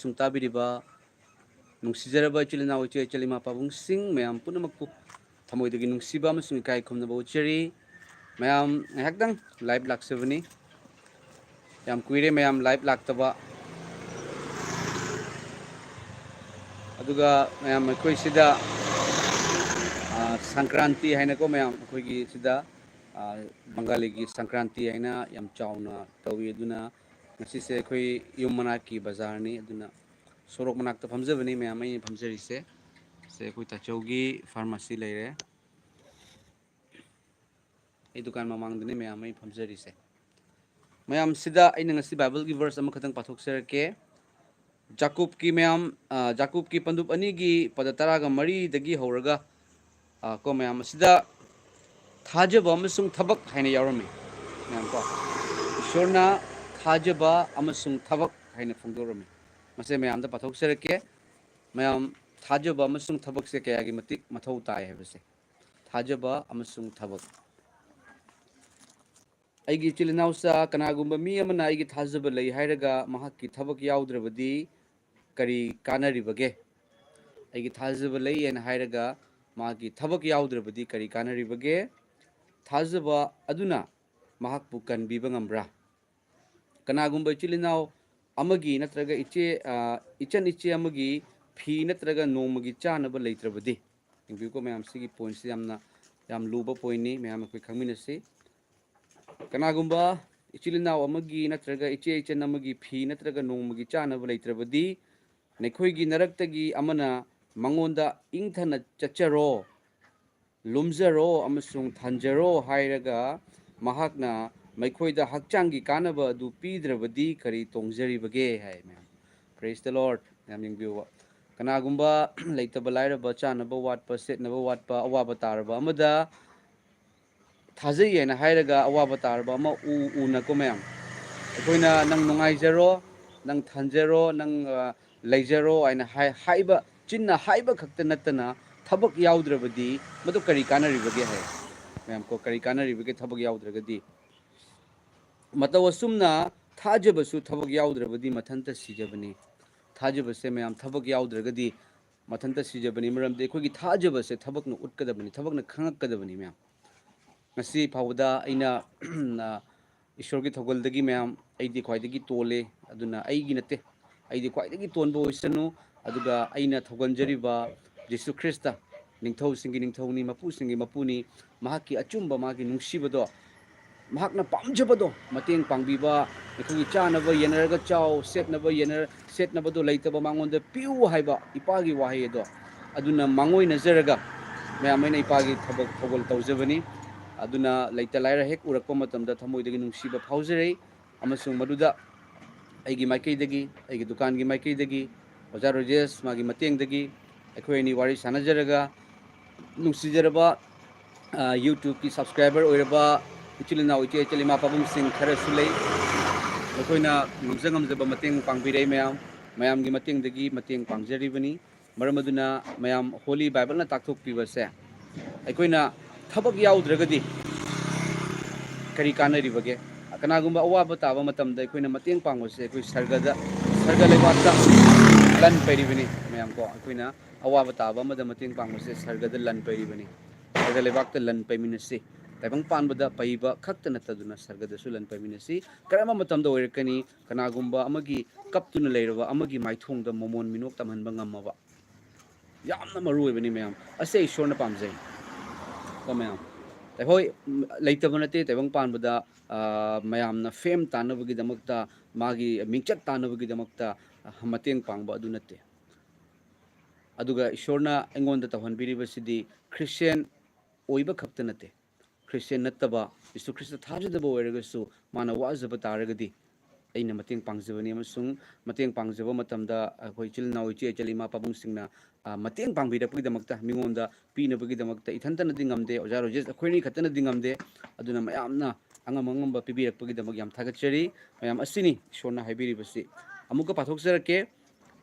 ꯁꯨꯡꯇꯥꯕꯤꯔꯤꯕ ꯅꯨꯡꯁꯤꯖꯔꯕ ꯏꯆꯤꯜ ꯏꯅꯥꯎ ꯏꯆꯦ ꯏꯆꯜ ꯏꯃꯥ ꯄꯥꯕꯨꯡꯁꯤꯡ ꯃꯌꯥꯝ ꯄꯨꯝꯅꯃꯛꯄꯨ ꯊꯃꯣꯏꯗꯒꯤ ꯅꯨꯡꯁꯤꯕ ꯑꯃꯁꯨꯡ ꯏꯀꯥꯏ ꯈꯨꯝꯅꯕ ꯎꯠꯆꯔꯤ ꯃꯌꯥꯝ ꯉꯥꯏꯍꯥꯛꯇꯪ ꯂꯥꯏꯚ ꯂꯥꯛꯆꯕꯅꯤ ꯌꯥꯝ ꯀꯨꯏꯔꯦ ꯃꯌꯥꯝ ꯂꯥꯏꯚ ꯂꯥꯛꯇꯕ ꯑꯗꯨꯒ ꯃꯌꯥꯝ ꯑꯩꯈꯣꯏ ꯁꯤꯗ ꯁꯪꯀ꯭ꯔꯥꯟꯇꯤ ꯍꯥꯏꯅꯀꯣ ꯃꯌꯥꯝ ꯑꯩꯈꯣꯏꯒꯤ ꯁꯤꯗ ꯕꯪꯒꯥꯂꯤꯒꯤ ꯁꯪꯀ꯭ꯔꯥꯟꯇꯤ ꯍꯥꯏꯅ ꯌꯥꯝ ꯆꯥꯎꯅ ꯇꯧꯏ ꯑꯗꯨꯅ ꯉꯁꯤꯁꯦ ꯑꯩꯈꯣꯏ ꯌꯨꯝ ꯃꯅꯥꯛꯀꯤ ꯕꯖꯥꯔꯅꯤ ꯑꯗꯨꯅ ꯁꯣꯔꯣꯛ ꯃꯅꯥꯛꯇ ꯐꯝꯖꯕꯅꯤ ꯃꯌꯥꯝ ꯑꯩꯅ ꯐꯝꯖꯔꯤꯁꯦ ꯁꯦ ꯑꯩꯈꯣꯏ ꯇꯥꯆꯧꯒꯤ ꯐꯥꯔꯃꯥꯁꯤ ꯂꯩꯔꯦ ꯑꯩ ꯗꯨꯀꯥꯟ ꯃꯃꯥꯡꯗꯅꯤ ꯃꯌꯥꯝ ꯑꯩ ꯐꯝꯖꯔꯤꯁꯦ ꯃꯌꯥꯝ ꯁꯤꯗ ꯑꯩꯅ ꯉꯁꯤ ꯕꯥꯏꯕꯜꯒꯤ ꯚꯔꯁ ꯑꯃꯈꯛꯇꯪ ꯄꯥꯊꯣꯛꯆꯔꯛꯀꯦ ꯖꯥꯀꯨꯞꯀꯤ ꯃꯌꯥꯝ ꯖꯥꯀꯨꯞꯀꯤ ꯄꯟꯗꯨꯞ ꯑꯅꯤꯒꯤ ꯄꯗ 14ꯗꯒꯤ ꯍꯧꯔꯒ ꯀꯣ ꯃꯌꯥꯝ ꯑꯁꯤꯗ ꯊꯥꯖꯕ ꯑꯃꯁꯨꯡ ꯊꯕꯛ ꯍꯥꯏꯅ ꯌꯥꯎꯔꯝꯃꯤ ꯃꯌꯥꯝ ꯀꯣ ꯏꯁꯣꯔꯅ ꯊꯥꯖꯕ ꯑꯃꯁꯨꯡ ꯊꯕꯛ ꯍꯥꯏꯅ ꯐꯣꯡꯗꯣꯛꯔꯝꯃꯤ ꯃꯁꯤ ꯃꯌꯥꯝꯗ ꯄꯥꯊꯣꯛꯆꯔꯛꯀꯦ ꯃꯌꯥꯝ ꯊꯥꯖꯕ ꯑꯃꯁꯨꯡ ꯊꯕꯛꯁꯦ ꯀꯌꯥꯒꯤ ꯃꯇꯤꯛ ꯃꯊꯧ ꯇꯥꯏ ꯍꯥꯏꯕꯁꯦ ꯊꯥꯖꯕ ꯑꯃꯁꯨꯡ ꯊꯕꯛ ꯑꯩꯒꯤ ꯏꯆꯤꯜ ꯏꯅꯥꯎꯁꯥ ꯀꯅꯥꯒꯨꯝꯕ ꯃꯤ ꯑꯃꯅ ꯑꯩꯒꯤ ꯊꯥꯖꯕ ꯂꯩ ꯍꯥꯏꯔꯒ ꯃꯍꯥꯛꯀꯤ ꯊꯕꯛ ꯌꯥꯎꯗ꯭ꯔꯕꯗꯤ ꯀꯔꯤ ꯀꯥꯟꯅꯔꯤꯕꯒꯦ ꯑꯩꯒꯤ ꯊꯥꯖꯕ ꯂꯩ ꯍꯥꯏꯅ ꯍꯥꯏꯔꯒ ꯃꯥꯒꯤ ꯊꯕꯛ ꯌꯥꯎꯗ꯭ꯔꯕꯗꯤ ꯀꯔꯤ ꯀꯥꯟꯅꯔꯤꯕꯒꯦ ꯊꯥꯖꯕ ꯑꯗꯨꯅ ꯃꯍꯥꯛꯄꯨ ꯀꯟꯕꯤꯕ ꯉꯝꯕ꯭ꯔꯥ ꯀꯅꯥꯒꯨꯝꯕ ꯏꯆꯤꯜ ꯏꯅꯥꯎ ꯑꯃꯒꯤ ꯅꯠꯇ꯭ꯔꯒ ꯏꯆꯟ ꯏꯆꯦ ꯑꯃꯒꯤ ꯐꯤ ꯅꯠꯇ꯭ꯔꯒ ꯅꯣꯡꯃꯒꯤ ꯆꯥꯅꯕ ꯂꯩꯇ꯭ꯔꯕꯗꯤ ꯌꯦꯡꯕꯤꯌꯨꯀꯣ ꯃꯌꯥꯝ ꯁꯤꯒꯤ ꯄꯣꯏꯟꯠꯁꯤ ꯌꯥꯝ ꯂꯨꯕ ꯄꯣꯏꯟꯠꯅꯤ ꯃꯌꯥꯝ ꯑꯩꯈꯣꯏ ꯈꯪꯃꯤꯟꯅꯁꯤ ꯀꯅꯥꯒꯨꯝꯕ ꯏꯆꯤꯜ ꯏꯅꯥꯎ ꯑꯃꯒꯤ ꯅꯠꯇ꯭ꯔꯒ ꯏꯆꯦ ꯏꯆꯟ ꯑꯃꯒꯤ ꯐꯤ ꯅꯠꯇ꯭ꯔꯒ ꯅꯣꯡꯃꯒꯤ ꯆꯥꯅꯕ ꯂꯩꯇ꯭ꯔꯕꯗꯤ ꯅꯈꯣꯏꯒꯤ ꯅꯔꯛꯇꯒꯤ ꯑꯃꯅ ꯃꯉꯣꯟꯗ ꯏꯪꯊꯅ ꯆꯠꯆꯔꯣ ꯂꯨꯝꯖꯔꯣ ꯑꯃꯁꯨꯡ ꯊꯟꯖꯔꯣ ꯍꯥꯏꯔꯒ ꯃꯍꯥꯛꯅ ꯃꯈꯣꯏꯗ ꯍꯛꯆꯥꯡꯒꯤ ꯀꯥꯟꯅꯕ ꯑꯗꯨ ꯄꯤꯗ꯭ꯔꯕꯗꯤ ꯀꯔꯤ ꯇꯣꯡꯖꯔꯤꯕꯒꯦ ꯍꯥꯏ ꯃꯌꯥꯝ ꯄ꯭ꯔꯦꯖ ꯗ ꯂꯣꯔꯗ ꯃꯌꯥꯝ ꯌꯦꯡꯕꯤꯌꯨꯕ ꯀꯅꯥꯒꯨꯝꯕ ꯂꯩꯇꯕ ꯂꯥꯏꯔꯕ ꯆꯥꯅꯕ ꯋꯥꯠꯄ ꯁꯦꯠꯅꯕ ꯋꯥꯠꯄ ꯑꯋꯥꯕ ꯇꯥꯔꯕ ꯑꯃꯗ ꯊꯥꯖꯩ ꯍꯥꯏꯅ ꯍꯥꯏꯔꯒ ꯑꯋꯥꯕ ꯇꯥꯔꯕ ꯑꯃ ꯎꯅꯀꯣ ꯃꯌꯥꯝ ꯑꯩꯈꯣꯏꯅ ꯅꯪ ꯅꯨꯡꯉꯥꯏꯖꯔꯣ ꯅꯪ ꯊꯟꯖꯔꯣ ꯅꯪ ꯂꯩꯖꯔꯣ ꯍꯥꯏꯅ ꯍꯥꯏꯕ ꯆꯤꯟꯅ ꯍꯥꯏꯕ ꯈꯛꯇ ꯅꯠꯇꯅ ꯊꯕꯛ ꯌꯥꯎꯗ꯭ꯔꯕꯗꯤ ꯃꯗꯨ ꯀꯔꯤ ꯀꯥꯟꯅꯔꯤꯕꯒꯦ ꯍꯥꯏ ꯃꯌꯥꯝ ꯀꯣ ꯀꯔꯤ ꯀꯥꯟꯅꯔꯤꯕꯒꯦ ꯊꯕꯛ ꯌꯥꯎꯗ꯭ꯔꯒꯗꯤ ꯃꯇꯧ ꯑꯁꯨꯝꯅ ꯊꯥꯖꯕꯁꯨ ꯊꯕꯛ ꯌꯥꯎꯗ꯭ꯔꯕꯗꯤ ꯃꯊꯟꯇ ꯁꯤꯖꯕꯅꯤ ꯊꯥꯖꯕꯁꯦ ꯃꯌꯥꯝ ꯊꯕꯛ ꯌꯥꯎꯗ꯭ꯔꯒꯗꯤ ꯃꯊꯟꯇ ꯁꯤꯖꯕꯅꯤ ꯃꯔꯝꯗꯤ ꯑꯩꯈꯣꯏꯒꯤ ꯊꯥꯖꯕꯁꯦ ꯊꯕꯛꯅ ꯎꯠꯀꯗꯕꯅꯤ ꯊꯕꯛꯅ ꯈꯪꯉꯛꯀꯗꯕꯅꯤ ꯃꯌꯥꯝ ꯉꯁꯤ ꯐꯥꯎꯕꯗ ꯑꯩꯅ ꯏꯁꯣꯔꯒꯤ ꯊꯧꯒꯜꯗꯒꯤ ꯃꯌꯥꯝ ꯑꯩꯗꯤ ꯈ꯭ꯋꯥꯏꯗꯒꯤ ꯇꯣꯜꯂꯦ ꯑꯗꯨꯅ ꯑꯩꯒꯤ ꯅꯠꯇꯦ ꯑꯩꯗꯤ ꯈ꯭ꯋꯥꯏꯗꯒꯤ ꯇꯣꯟꯕ ꯑꯣꯏꯁꯅꯨ ꯑꯗꯨꯒ ꯑꯩꯅ ꯊꯧꯒꯟꯖꯔꯤꯕ ꯖꯤꯁꯨ ꯈ꯭ꯔꯤꯁꯇ ꯅꯤꯡꯊꯧꯁꯤꯡꯒꯤ ꯅꯤꯡꯊꯧꯅꯤ ꯃꯄꯨꯁꯤꯡꯒꯤ ꯃꯄꯨꯅꯤ ꯃꯍꯥꯛꯀꯤ ꯑꯆꯨꯝꯕ ꯃꯥꯒꯤ ꯅꯨꯡꯁꯤꯕꯗꯣ ꯃꯍꯥꯛꯅ ꯄꯥꯝꯖꯕꯗꯣ ꯃꯇꯦꯡ ꯄꯥꯡꯕꯤꯕ ꯑꯩꯈꯣꯏꯒꯤ ꯆꯥꯅꯕ ꯌꯦꯟꯅꯔꯒ ꯆꯥꯎ ꯁꯦꯠꯅꯕꯗꯣ ꯂꯩꯇꯕ ꯃꯉꯣꯟꯗ ꯄꯤꯌꯨ ꯍꯥꯏꯕ ꯏꯄꯥꯒꯤ ꯋꯥꯍꯩ ꯑꯗꯣ ꯑꯗꯨꯅ ꯃꯥꯡꯑꯣꯏꯅꯖꯔꯒ ꯃꯌꯥꯝ ꯑꯩꯅ ꯏꯄꯥꯒꯤ ꯊꯧꯒꯜ ꯇꯧꯖꯕꯅꯤ ꯑꯗꯨꯅ ꯂꯩꯇ ꯂꯥꯏꯔ ꯍꯦꯛ ꯎꯔꯛꯄ ꯃꯇꯝꯗ ꯊꯃꯣꯏꯗꯒꯤ ꯅꯨꯡꯁꯤꯕ ꯐꯥꯎꯖꯔꯩ ꯑꯃꯁꯨꯡ ꯃꯗꯨꯗ ꯑꯩꯒꯤ ꯃꯥꯏꯀꯩꯗꯒꯤ ꯑꯩꯒꯤ ꯗꯨꯀꯥꯟꯒꯤ ꯃꯥꯏꯀꯩꯗꯒꯤ ꯑꯣꯖꯥ ꯔꯣꯖꯦꯁ ꯃꯥꯒꯤ ꯃꯇꯦꯡꯗꯒꯤ ꯑꯩꯈꯣꯏ ꯑꯅꯤ ꯋꯥꯔꯤ ꯁꯥꯟꯅꯖꯔꯒ ꯅꯨꯡꯁꯤꯖꯔꯕ ꯌꯨꯇ꯭ꯌꯨꯕꯀꯤ ꯁꯕꯁꯀ꯭ꯔꯥꯏꯕꯔ ꯑꯣꯏꯔꯕ ꯏꯆꯤꯜ ꯏꯅꯥꯎ ꯏꯆꯦ ꯏꯆꯜ ꯏꯃꯥ ꯄꯥꯕꯨꯡꯁꯤꯡ ꯈꯔꯁꯨ ꯂꯩ ꯃꯈꯣꯏꯅ ꯉꯝꯖꯕ ꯃꯇꯦꯡ ꯄꯥꯡꯕꯤꯔꯛꯏ ꯃꯌꯥꯝꯒꯤ ꯃꯇꯦꯡꯗꯒꯤ ꯃꯇꯦꯡ ꯄꯥꯡꯖꯔꯤꯕꯅꯤ ꯃꯔꯝ ꯑꯗꯨꯅ ꯃꯌꯥꯝ ꯍꯣꯂꯤ ꯕꯥꯏꯕꯜꯅ ꯇꯥꯛꯊꯣꯛꯄꯤꯕꯁꯦ ꯑꯩꯈꯣꯏꯅ ꯊꯕꯛ ꯌꯥꯎꯗ꯭ꯔꯒꯗꯤ ꯀꯔꯤ ꯀꯥꯟꯅꯔꯤꯕꯒꯦ ꯀꯅꯥꯒꯨꯝꯕ ꯑꯋꯥꯕ ꯇꯥꯕ ꯃꯇꯝꯗ ꯑꯩꯈꯣꯏꯅ ꯃꯇꯦꯡ ꯄꯥꯡꯕꯁꯦ ꯑꯩꯈꯣꯏ ꯁꯔꯒ ꯂꯩꯕꯥꯛꯇ ꯂꯟ ꯄꯩꯔꯤꯕꯅꯤ ꯃꯌꯥꯝ ꯀꯣ ꯑꯩꯈꯣꯏꯅ ꯑꯋꯥꯕ ꯇꯥꯕ ꯑꯃꯗ ꯃꯇꯦꯡ ꯄꯥꯡꯕꯁꯦ ꯁꯔꯒꯗ ꯂꯟ ꯄꯩꯔꯤꯕꯅꯤ ꯁꯔꯒ ꯂꯩꯕꯥꯛꯇ ꯂꯟ ꯄꯩꯃꯤꯟꯅꯁꯤ ꯇꯥꯏꯕꯪ ꯄꯥꯟꯕꯗ ꯄꯩꯕ ꯈꯛꯇ ꯅꯠꯇꯗꯨꯅ ꯁꯔꯒꯗꯁꯨ ꯂꯟ ꯄꯩꯃꯤꯟꯅꯁꯤ ꯀꯔꯝꯕ ꯃꯇꯝꯗ ꯑꯣꯏꯔꯛꯀꯅꯤ ꯀꯅꯥꯒꯨꯝꯕ ꯑꯃꯒꯤ ꯀꯞꯇꯨꯅ ꯂꯩꯔꯕ ꯑꯃꯒꯤ ꯃꯥꯏꯊꯣꯡꯗ ꯃꯣꯃꯣꯟ ꯃꯤꯅꯣꯛ ꯇꯝꯍꯟꯕ ꯉꯝꯃꯕ ꯌꯥꯝꯅ ꯃꯔꯨ ꯑꯣꯏꯕꯅꯤ ꯃꯌꯥꯝ ꯑꯁꯤ ꯏꯁꯣꯔꯅ ꯄꯥꯝꯖꯩ ꯀꯣ ꯃꯌꯥꯝ ꯍꯣꯏ ꯂꯩꯇꯕ ꯅꯠꯇꯦ ꯇꯥꯏꯕꯪ ꯄꯥꯟꯕꯗ ꯃꯌꯥꯝꯅ ꯐꯦꯝ ꯇꯥꯟꯅꯕꯒꯤꯗꯃꯛꯇ ꯃꯥꯒꯤ ꯃꯤꯡꯆꯠ ꯇꯥꯟꯅꯕꯒꯤꯗꯃꯛꯇ ꯃꯇꯦꯡ ꯄꯥꯡꯕ ꯑꯗꯨ ꯅꯠꯇꯦ ꯑꯗꯨꯒ ꯏꯁꯣꯔꯅ ꯑꯩꯉꯣꯟꯗ ꯇꯧꯍꯟꯕꯤꯔꯤꯕꯁꯤꯗꯤ ꯈ꯭ꯔꯤꯁꯇꯦꯟ ꯑꯣꯏꯕ ꯈꯛꯇ ꯅꯠꯇꯦ ꯈ꯭ꯔꯤꯁꯇꯦꯟ ꯅꯠꯇꯕ ꯌꯤꯁꯨ ꯈ꯭ꯔꯤꯁꯇ ꯊꯥꯖꯗꯕ ꯑꯣꯏꯔꯒꯁꯨ ꯃꯥꯅ ꯋꯥꯖꯕ ꯇꯥꯔꯒꯗꯤ ꯑꯩꯅ ꯃꯇꯦꯡ ꯄꯥꯡꯖꯕꯅꯤ ꯑꯃꯁꯨꯡ ꯃꯇꯦꯡ ꯄꯥꯡꯖꯕ ꯃꯇꯝꯗ ꯑꯩꯈꯣꯏ ꯏꯆꯤꯜ ꯏꯅꯥꯎ ꯏꯆꯦ ꯏꯆꯜ ꯏꯃꯥ ꯄꯥꯕꯨꯡꯁꯤꯡꯅ ꯃꯇꯦꯡ ꯄꯥꯡꯕꯤꯔꯛꯄꯒꯤꯗꯃꯛꯇ ꯃꯤꯉꯣꯟꯗ ꯄꯤꯅꯕꯒꯤꯗꯃꯛꯇ ꯏꯊꯟꯇꯅꯗꯤ ꯉꯝꯗꯦ ꯑꯣꯖꯥ ꯔꯣꯖꯦꯁ ꯑꯩꯈꯣꯏꯅꯤ ꯈꯛꯇꯅꯗꯤ ꯉꯝꯗꯦ ꯑꯗꯨꯅ ꯃꯌꯥꯝꯅ ꯑꯉꯝꯕ ꯄꯤꯕꯤꯔꯛꯄꯒꯤꯗꯃꯛ ꯌꯥꯝ ꯊꯥꯒꯠꯆꯔꯤ ꯃꯌꯥꯝ ꯑꯁꯤꯅꯤ ꯏꯁꯣꯔꯅ ꯍꯥꯏꯕꯤꯔꯤꯕꯁꯤ ꯑꯃꯨꯛꯀ ꯄꯥꯊꯣꯛꯆꯔꯛꯀꯦ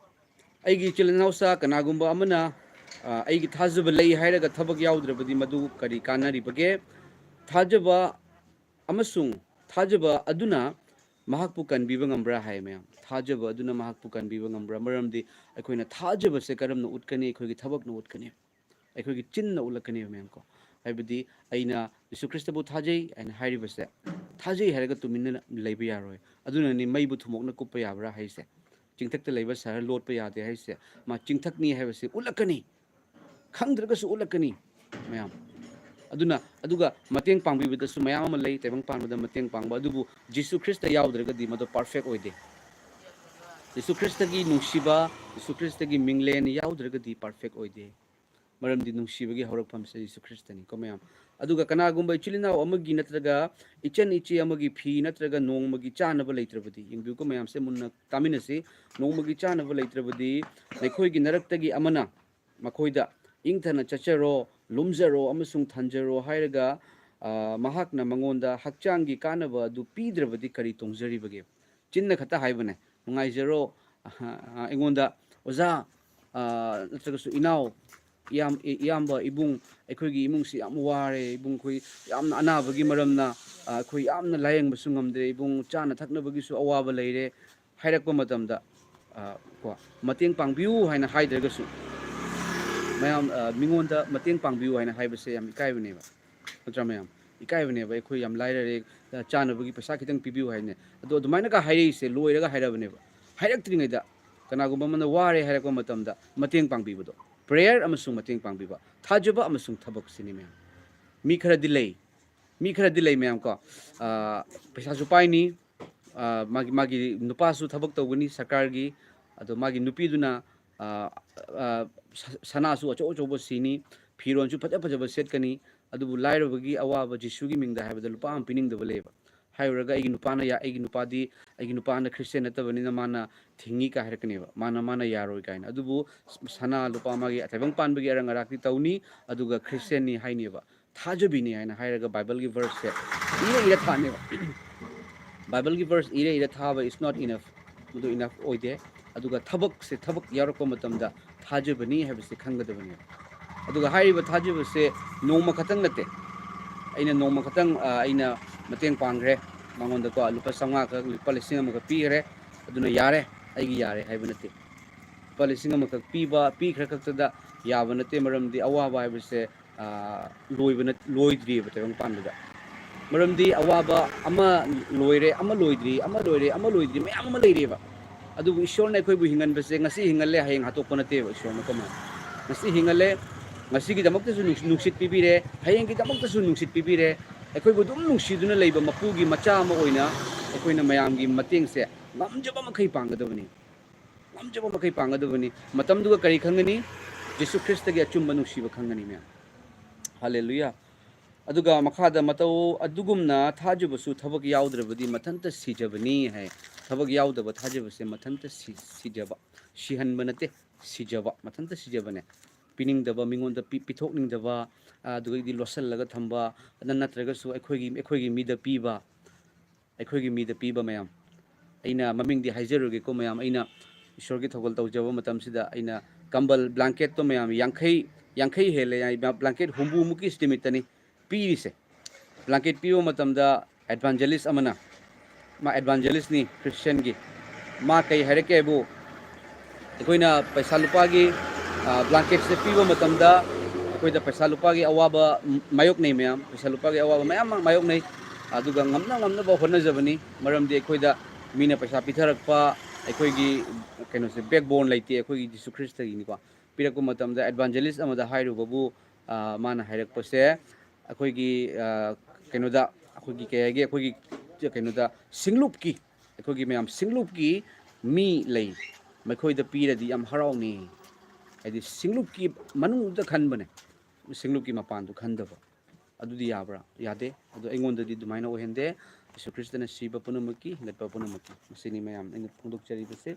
ꯑꯩꯒꯤ ꯏꯆꯤꯜ ꯏꯅꯥꯎꯁꯥ ꯀꯅꯥꯒꯨꯝꯕ ꯑꯃꯅ ꯑꯩꯒꯤ ꯊꯥꯖꯕ ꯂꯩ ꯍꯥꯏꯔꯒ ꯊꯕꯛ ꯌꯥꯎꯗ꯭ꯔꯕꯗꯤ ꯃꯗꯨ ꯀꯔꯤ ꯀꯥꯟꯅꯔꯤꯕꯒꯦ ꯊꯥꯖꯕ ꯑꯃꯁꯨꯡ ꯊꯥꯖꯕ ꯑꯗꯨꯅ mahakpu kanbiba ngambra hai mayam thajaba aduna mahakpu kanbiba ngambra maramdi aikoina thajaba se karamna utkani aikogi thabak na utkani aikogi chinna ulakani mayam ko haibadi aina Yesu Krista bu thajai aina hairibase thajai haraga tuminna leiba yaroi aduna ni maibu thumokna kuppa yabra haise chingthakta leiba sahar lotpa yade haise ma chingthakni haibase ulakani khangdragasu ulakani mayam aduna aduga mateng pangbibida su mayam ama lei tebang panbada mateng pangba adubu Jesu Krista yaudраga di mado perfect oide Yesu Krista gi nungsiba Yesu Krista gi minglen yaudраga di perfect oide maram di nungsiba gi horakpam se Yesu Krista ni ko mayam aduga kanagumba ichilina amagi natraga ichen ichi amagi phi natraga nongmagi chanaba leitrabadi ingbu ko mayam se munna taminasi nongmagi chanaba leitrabadi lekhoi gi naraktagi amana makoida ingthana chacharo lumzaro amasung thanjaro hairaga mahakna mangonda hakchangi kanaba du pidrabadi kari tongjaribage chinna khata haibane nungaijaro engonda oza natragasu inaw iyamba ibung aikogi imungsi yam ware ibung khoi yamna anabagi maramna khoi yamna layeng basung ngamdre ibung chana thaknabagi su awaba leire hairakpa matamda ko mateng pangbiu haina haidragasu mayam mingonda mateng pangbiu haina haibase yam ikaibane ba natra mayam ikaibane ba akhoi yam lairare chanabagi pesa khitang pibiu haine ado adumaina ka hairese loiraga hairabane ba hairaktringaida kanagumba mana ware hairakpa matamda mateng pangbibado prayer amasung mateng pangbiba thajaba amasung thabak sini mayam mi khara dilei mayam ko pesa su paini magi nupa su thabak tawgani sarkar gi ado magi nupi duna sana su acho acho sini phiron su phaja phaja setkani adubu lairabagi awaba Jesu gi mingda haibada lupa am pining daba leba hairaga igi nupana ya igi nupadi igi nupana Christian natabani na mana thingi ka harakani ba mana yaroi kaina adubu sana lupa magi atabang panbagi arang arakti tauni aduga Christian ni haini ba thajabini haina hairaga Bible gi verse se ira thane ba Bible gi verse ira thaba is not enough mudu enough oide aduga thabak se thabak yarakpa matamda thajabani habse khangadabani aduga hairiba thajaba se nongma khatang nate aina nongma khatang aina mateng pangre mangonda ko lupa sanga ka lupa lising amaka pigre aduna yare aigi yare haiba nate lupa lising amaka piba pi khra khaktada yaba nate maramdi awaba haibase loidri ba tebang pandada maramdi awaba ama loire ama loidri mayam ama leireba adubu ishorna akhoi bu hingan base ngasi hingalle hayeng hatokpa nate ba ishorna kama ngasi hingalle ngasi gi damakta su nungsit pibire hayeng gi damakta su nungsit pibire akhoi bu dum nungsiduna leiba mapugi macha ama oina akhoi mayam gi mateng se ngamjaba makhai pangadabani matam duga kari khangani Jesu Krista gi achumba nungsiba khangani me hallelujah aduga makhada matau adugumna thajubasu thabak yaudrabadi mathanta sijabani hai thabak yaudaba thajabase mathanta sijaba sihanba nate sijaba mathanta sijabane piningdaba mingonda pithokningdaba aduga di losallaga thamba natragasu akhoi mida piba mayam aina maming di haijaruge ko mayam aina ishorgi thogol tawjaba matamsida aina kambal blanket to mayam yankhai hele ai blanket humbu muki estimate tani pirise blanket piwo matamda evangelist amana ma evangelist ni Christian gi ma kai harake bu akoina paisa lupa gi blanket se piwo matamda akoida paisa lupa gi awaba mayok nei mayam paisa lupa gi awaba mayam mayok nei aduga ngamna ba honajabani maramdi akoida mina paisa pitharakpa akoigi kaino se backbone laite akoigi Jesu Krista gi ni ko pirakko matamda evangelist amada hairu babu mana hairakpa se akoigi kainoda akoigi kayage akoigi kainoda singlupki akoigi mayam singlupki mi lei makoida piradi yam harauni adi singlupki manungda khanbane singlupki mapandu khandaba adudi yabra yade adu engondadi dumaina ohende Yesu Kristana siba punumaki ngatpa punumaki masini mayam eng pungduk chari base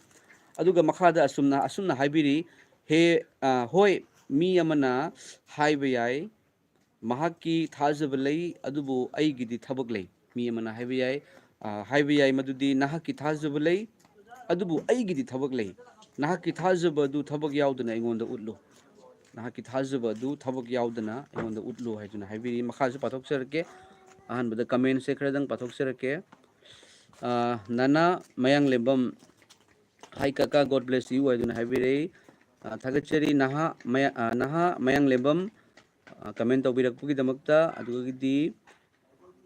aduga makhada asumna haibiri he hoi mi amana haiba yai mahaki thajaba lei adubu aigidi thabak lei mi amana haiba yai madudi nahaki thajaba lei adubu aigidi thabak lei nahaki thajaba du thabak yaudana engonda utlu nahaki thajaba du thabak yaudana engonda utlu haijuna haibiri makhasu pathok sarke ahan bada comment se khradang pathok sarke Nana Mayang Lembam, hi Kaka, God bless you. I don't have it. Thagachari Naha Mayang Lembam, comment of Birakpuki Damakta, Adugidi,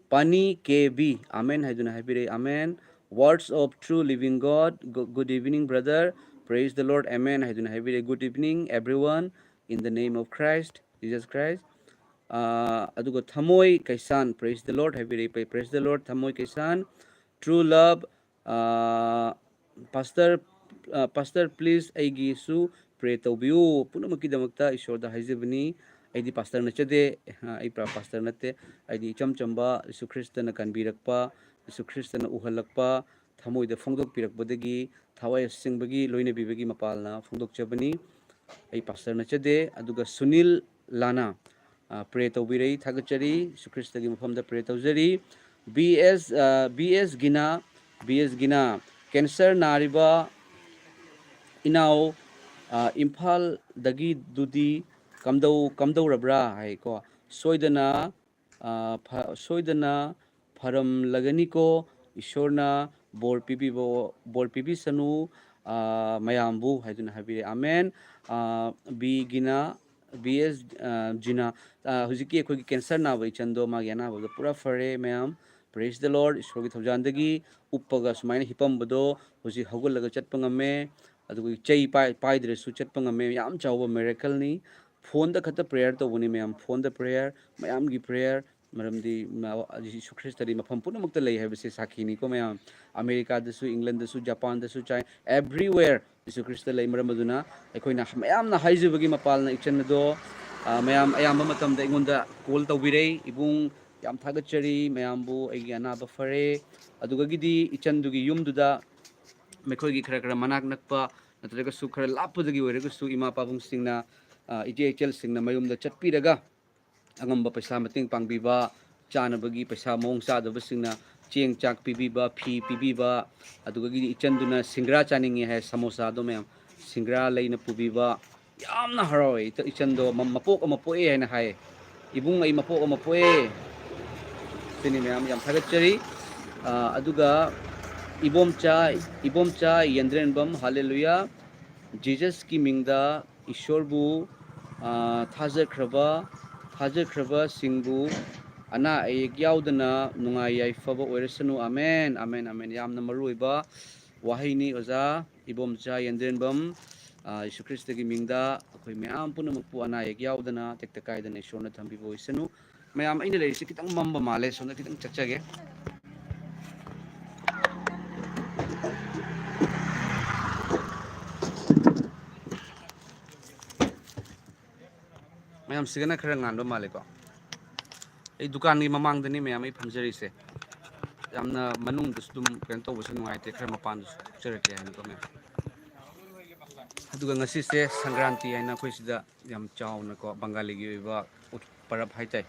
Pani KB, Amen. I don't have it. Amen. Words of true living God. Good evening, brother. Praise the Lord. Amen. I don't have it. Good evening, everyone. In the name of Christ, Jesus Christ. Adugo Thamoy Kaisan, praise the Lord. Have you praise the Lord, Thamoy Kaisan. True love, Pastor, Pastor, please, aigi su pray to view. Punamaki damakta, Ishorda Hizibni, Adi Pastor Nachade, Ipra Pastor Nate, Adi Chamba, Isu Christian kan birakpa, Isu Christian uhalakpa, Thamoy the Fungdok Pirak Bodegi, Tawai Singbagi, Loine Bibagi Mapalna, Fungdok Chabani, I Pastor Nachade, Aduga Sunil Lana. Pray to Birei Thagachari, Sukristagi from the pray to Zeri, BS Gina, Cancer Nariba, Inao, Impal Dagi Dudi, Kamdo Rabra, Haiko, Soidana, Param Laganiko, Ishorna, Bor Pibi Sanu, Mayambu, Hadun Habi, Amen, Gina. BS Gina Huziki Kogi cancer na vai chando magiana ba pura fare ma'am praise the Lord Ishwagi Thawjandagi Uppaga Sumaina Hipam Bado Huzi Hogulaga Chatpangame Adu Chai Pai Dresu Chatpangame Yam Chauba miracle ni phone the Kata prayer to Wuni ma'am phone the prayer Mayam gi prayer Maramdi Jisu Christari Mapam Punamukta lay have say Sakini ko ma'am America dasu England dasu Japan dasu China everywhere Jisu Christa lay Maramaduna Ekoina Mayam na Haizubagi Mapal na Ichanado Mayam Ayam Matam the Ingunda Kol Tawire Ibung Yam Tagachari Mayambu Agiana Bafare Adugagidi Ichandugi Yumduda Mekogi Krakara Manak Nakpa Natraga Sukara Lapudagi Regusu Ima Pavung Singna EJHL Singna Mayum the Chatpiraga Angamba Pesa Mating Pangbiba Chanabagi Pesa Mong Sadabasingna Ching Chak Pibiba P Pibiba Adugagi Ichanduna Singra Chaningi has Samosa Domem Singra Lane Pubiba Yamna Haroi to Ichando Mapok Mapoe and Hai Ibung ay Mapok Mapoe Sinimam Yam Tagachari Aduga Ibomcha Yandrenbam Hallelujah Jesus Ki Mingda Ishorbu Thazer Kraba Singbu Ana Yaudana Nungai Yafaba Oresanu Amen Amen Amen Yamna Maruiba Wahini Oza Ibomcha Yandrenbam Isu Krista Ki Mingda Akoi Mayam Punamakpu Ana Yaudana Tektakai the Nashona Tambi Voisanu Mayam in the Lay Sikitang Mamba Male so that it Chachage Mayam Sigana Karangan Maliko. A Dukani Mamang the name I Panjari say. Yamna Manung the Stum Pento was no I take Kramapan charity and come. Dugang assiste Sangranti and Naquisida Yam Chow Nako Bangali Parap Haite.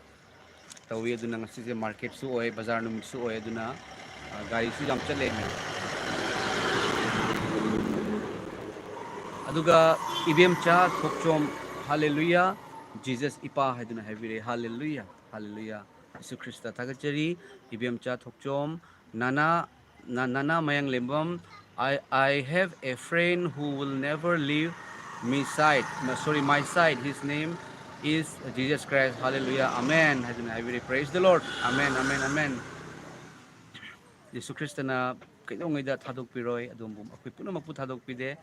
Tawi Dunang assist market Suoy, Bazar Num Suoy Duna, Gari Sudam Chale. Aduga IBM Cha Tokchom Hallelujah. Jesus Ipa Haduna Heavy Hallelujah. Hallelujah. Isu Christa Tagachari, IBM Cha Tokchom, Nana Mayang Lembam. I have a friend who will never leave my side. My side. His name is Jesus Christ. Hallelujah. Amen. Haduna Heavy. Praise the Lord. Amen. Amen. Amen. Isu Christa na kailong ida Thadok Piroy, Adumbum. Ako'y puno magpu Thadok Pide.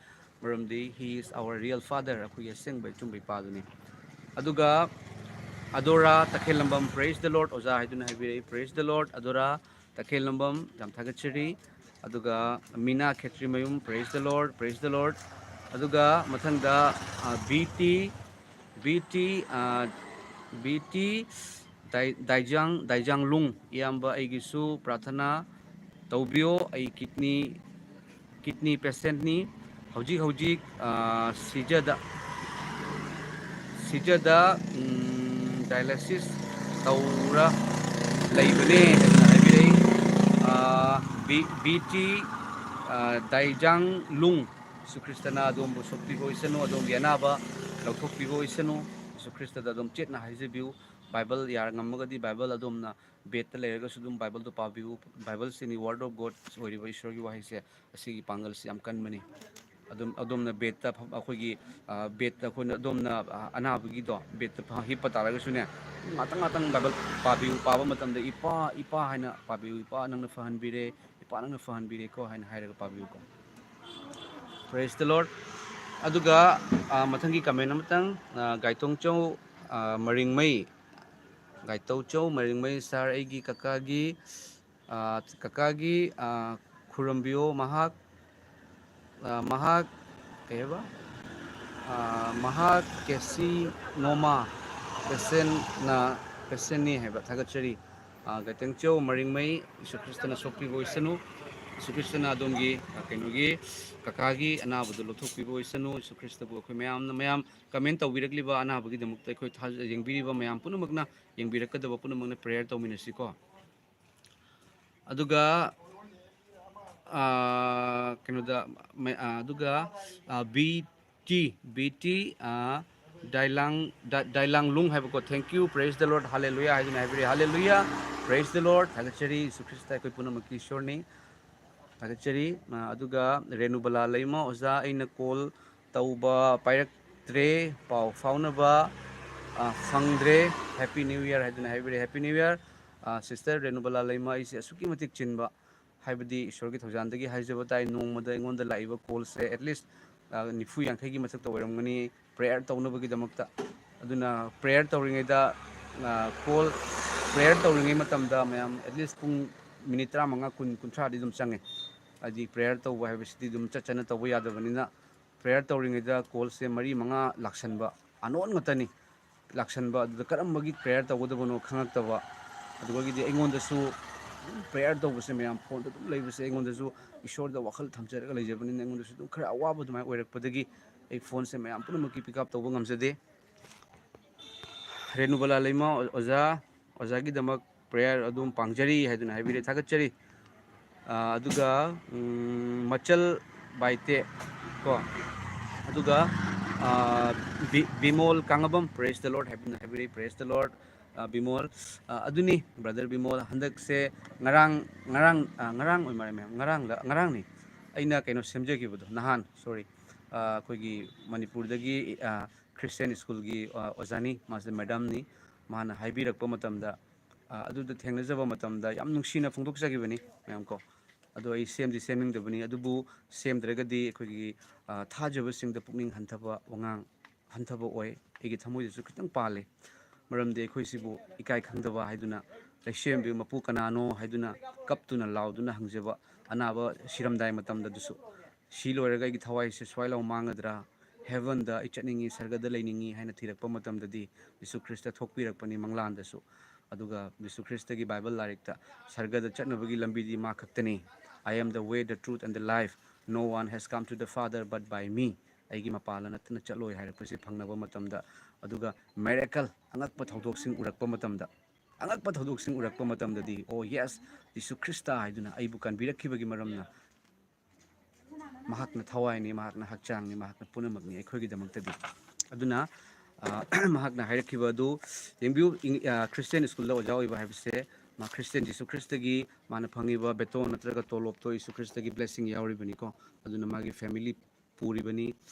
Maramdi, He is our real Father. Ako'y yaseng by Chumbay Paduni. Aduga Adora Takelambam, praise the Lord. Oza Hiduna Heavy, praise the Lord. Adora Takelambam, Jam Tagachiri. Aduga Mina Ketrimayum, praise the Lord, praise the Lord. Aduga Matanda BT Daijang Lung, Iamba Aigisu, Prathana, Taubio, ay kidney patient ni, Hojik, Sijada dialysis Taura Laibane everyday BT Daijang Lung Sukristana Dom Sokpigo Isano Adom Yanaba Laukpigo Isano Sukrista Dom Chetna Hizibu Bible यार ngमगदी Bible अदोमना बेत लेरगा सुदुम Bible तो पाबिउ Bible सिनी word of God ओरिबा ईश्वर की वाही से असिगी पांगल से यम कनमनी अदोमना बेत अखोगी बेत अखोना अदोमना अनाबगी दो बेत हिप तारगा सुने ngатang ngатang बाइबल पाबिउ पाबा मतम द इपा इपा हाइना पाबिउ इपा नंगना फहन बिरे इपा नंगना फहन बिरे को हाइना हाइरगा पाबिउ को प्रेज द लॉर्ड अदुगा मथंगी कमेंट अमतंग गाइतोंचौ मरिंगमई गाइतौचौ मरिंगमई सर एगी ककागी ककागी खुरम्बियो महाक महाक केबा महाक केसी नोमा पेसेन ना पेसेनी है थागचरी गाइतोंचौ मरिंगमई ईश्वर ख्रिस्टना सोपी बोइसनु ईश्वर ख्रिस्टना अदोमगी कइनोगी ककागी अनाबदु लोथोकपीबो ओइसनु ईश्वर ख्रिस्टबु अखोय मयाम कमेंट तौबिरकलिबा अनाबगी दमुक्ता अखोय येंबिरिबा मयाम पुनमकना येंबिरकदबा पुनमकना प्रेयर तौमिनसिको अदुगा कइनोदा अदुगा बीटी दाइलांग लुंग हाइबको thank you praise the lord hallelujah हाइजना हाइबरी हालेलुया प्रेज द लॉर्ड थागचरी ईश्वर ख्रिस्ट अखोय पुनमकी ईश्वरनी थागचरी अदुगा रेनुबला लैमा ओजा अइना कॉल तौबा पाइरक्त्रे पाउ फाउनबा फंगद्रे हैप्पी न्यू ईयर हाइजना हाइबरी happy new year sister Renubala लैमा इसे असुकी मतिक चिनबा हाइबदी ईश्वर की थौजानदगी हाइजबा ताई नोंमदा एंगोंदा लाइबा कॉल से एटलीस्ट निफु यांखैगी मथक्ता ओइरमगनी प्रेयर तौनबगी दमक्ता अदुना प्रेयर तौरिङैदा कॉल प्रेयर तौरिङै मतमदा मयाम एटलीस्ट पुंग मिनिट 35 कुंथ्रादी दुम चंगे अदी प्रेयर तौबा हाइबसिदी दुम चचना तौबा यादबनिना प्रेयर तौरिङैदा कॉल से मरी मंगा लाक्सनबा अनोन ngतनी लाक्सनबा अदुदा करमबगी प्रेयर तौगदबनो खंगक्तबा अदुगीदी एंगोंदसु प्रेयर तौबसे मयाम फोन तो दुम लेबसे एंगोंदसु ईश्वरदा वखल थमचरगा लेजबनिना एंगोंदसु दुम खरा अवाब दुमाय ओइरकपदगी ए फोन से मयाम पुनमकी पिकअप तौबा ngamjade रेनुबला लैमा ओजा ओजागी दमक प्रेयर अदुम पांगजरी हाइदुना हाइबिरे थागचरी अदुगा मचल बाइते को अदुगा Bimol Kangbam praise the Lord हाइबिरे प्रेज द लॉर्ड बिमोल अदुनी ब्रदर बिमोल हंदक से ngarang ngarang ओइ मारे मैम ngarang नि अइना कइनो सेमजगिबदो नहान सॉरी अखोगी मणिपुरदगी क्रिश्चियन स्कूल की ओजानी मासे मैडम नि माना हाइबिरक्प मतमदा अदुदा थेंगनजबा मतमदा याम नुंगसिना फोंदोकजगिबनी मैम को अदो आई सेमदी सेमिंगदबनी अदुबु सेमद्रगदी अखोगी थाजबसिंगदा पुकनिंग हंथबा वंगांग हंथबा ओय एगी थमोइदसु खितंग पाले मरमदे अखोइसिबु इकाय खंगदबा हाइदुना लैसेमबि मपु कनानो हाइदुना कपतुना लाउदुना हंगजबा अनाबा सिरमदाय मतमदा दुसु सी लोरगा एगी थवाइसे स्वाइलाउ मांगद्रा हेवन द इचनिंगी सरगद लेनिंगी हाइना थिरकप मतमददी यीशु ख्रिस्ट थोकपिरकपनी मंगलांदसु अदुगा यीशु ख्रिस्ट की बाइबल लारिकता सरगद चटनबगी लंबीदी मा खक्तनी I am the way the truth and the life no one has come to the father but by me अगी मपाला नतना चलोय हाइरपसि फंगनबा मतमदा अदुगा मेरेकल अंगकप थौदोकसिंग उरकप मतमदा अंगकप थौदोकसिंग उरकप मतमददी ओ यस यीशु ख्रिस्ट हाइदुना आइबु कानबिरखिबगी मरमना महाकना थवाइनी महाकना हकचांगनी महाकना पुनमगनी अखोइगिदमक्तदी अदुना महाकना हाइरखिबा अदु येंबिउ क्रिश्चियन स्कूल ओजा ओइबा हाइबसे मा क्रिश्चियन यीशु ख्रिस्टगी माना फंगिबा बेतोन नत्रगा तोलोप तो यीशु ख्रिस्टगी ब्लेसिंग यावरिबनीको अदुना मागी फैमिली पूरिबनी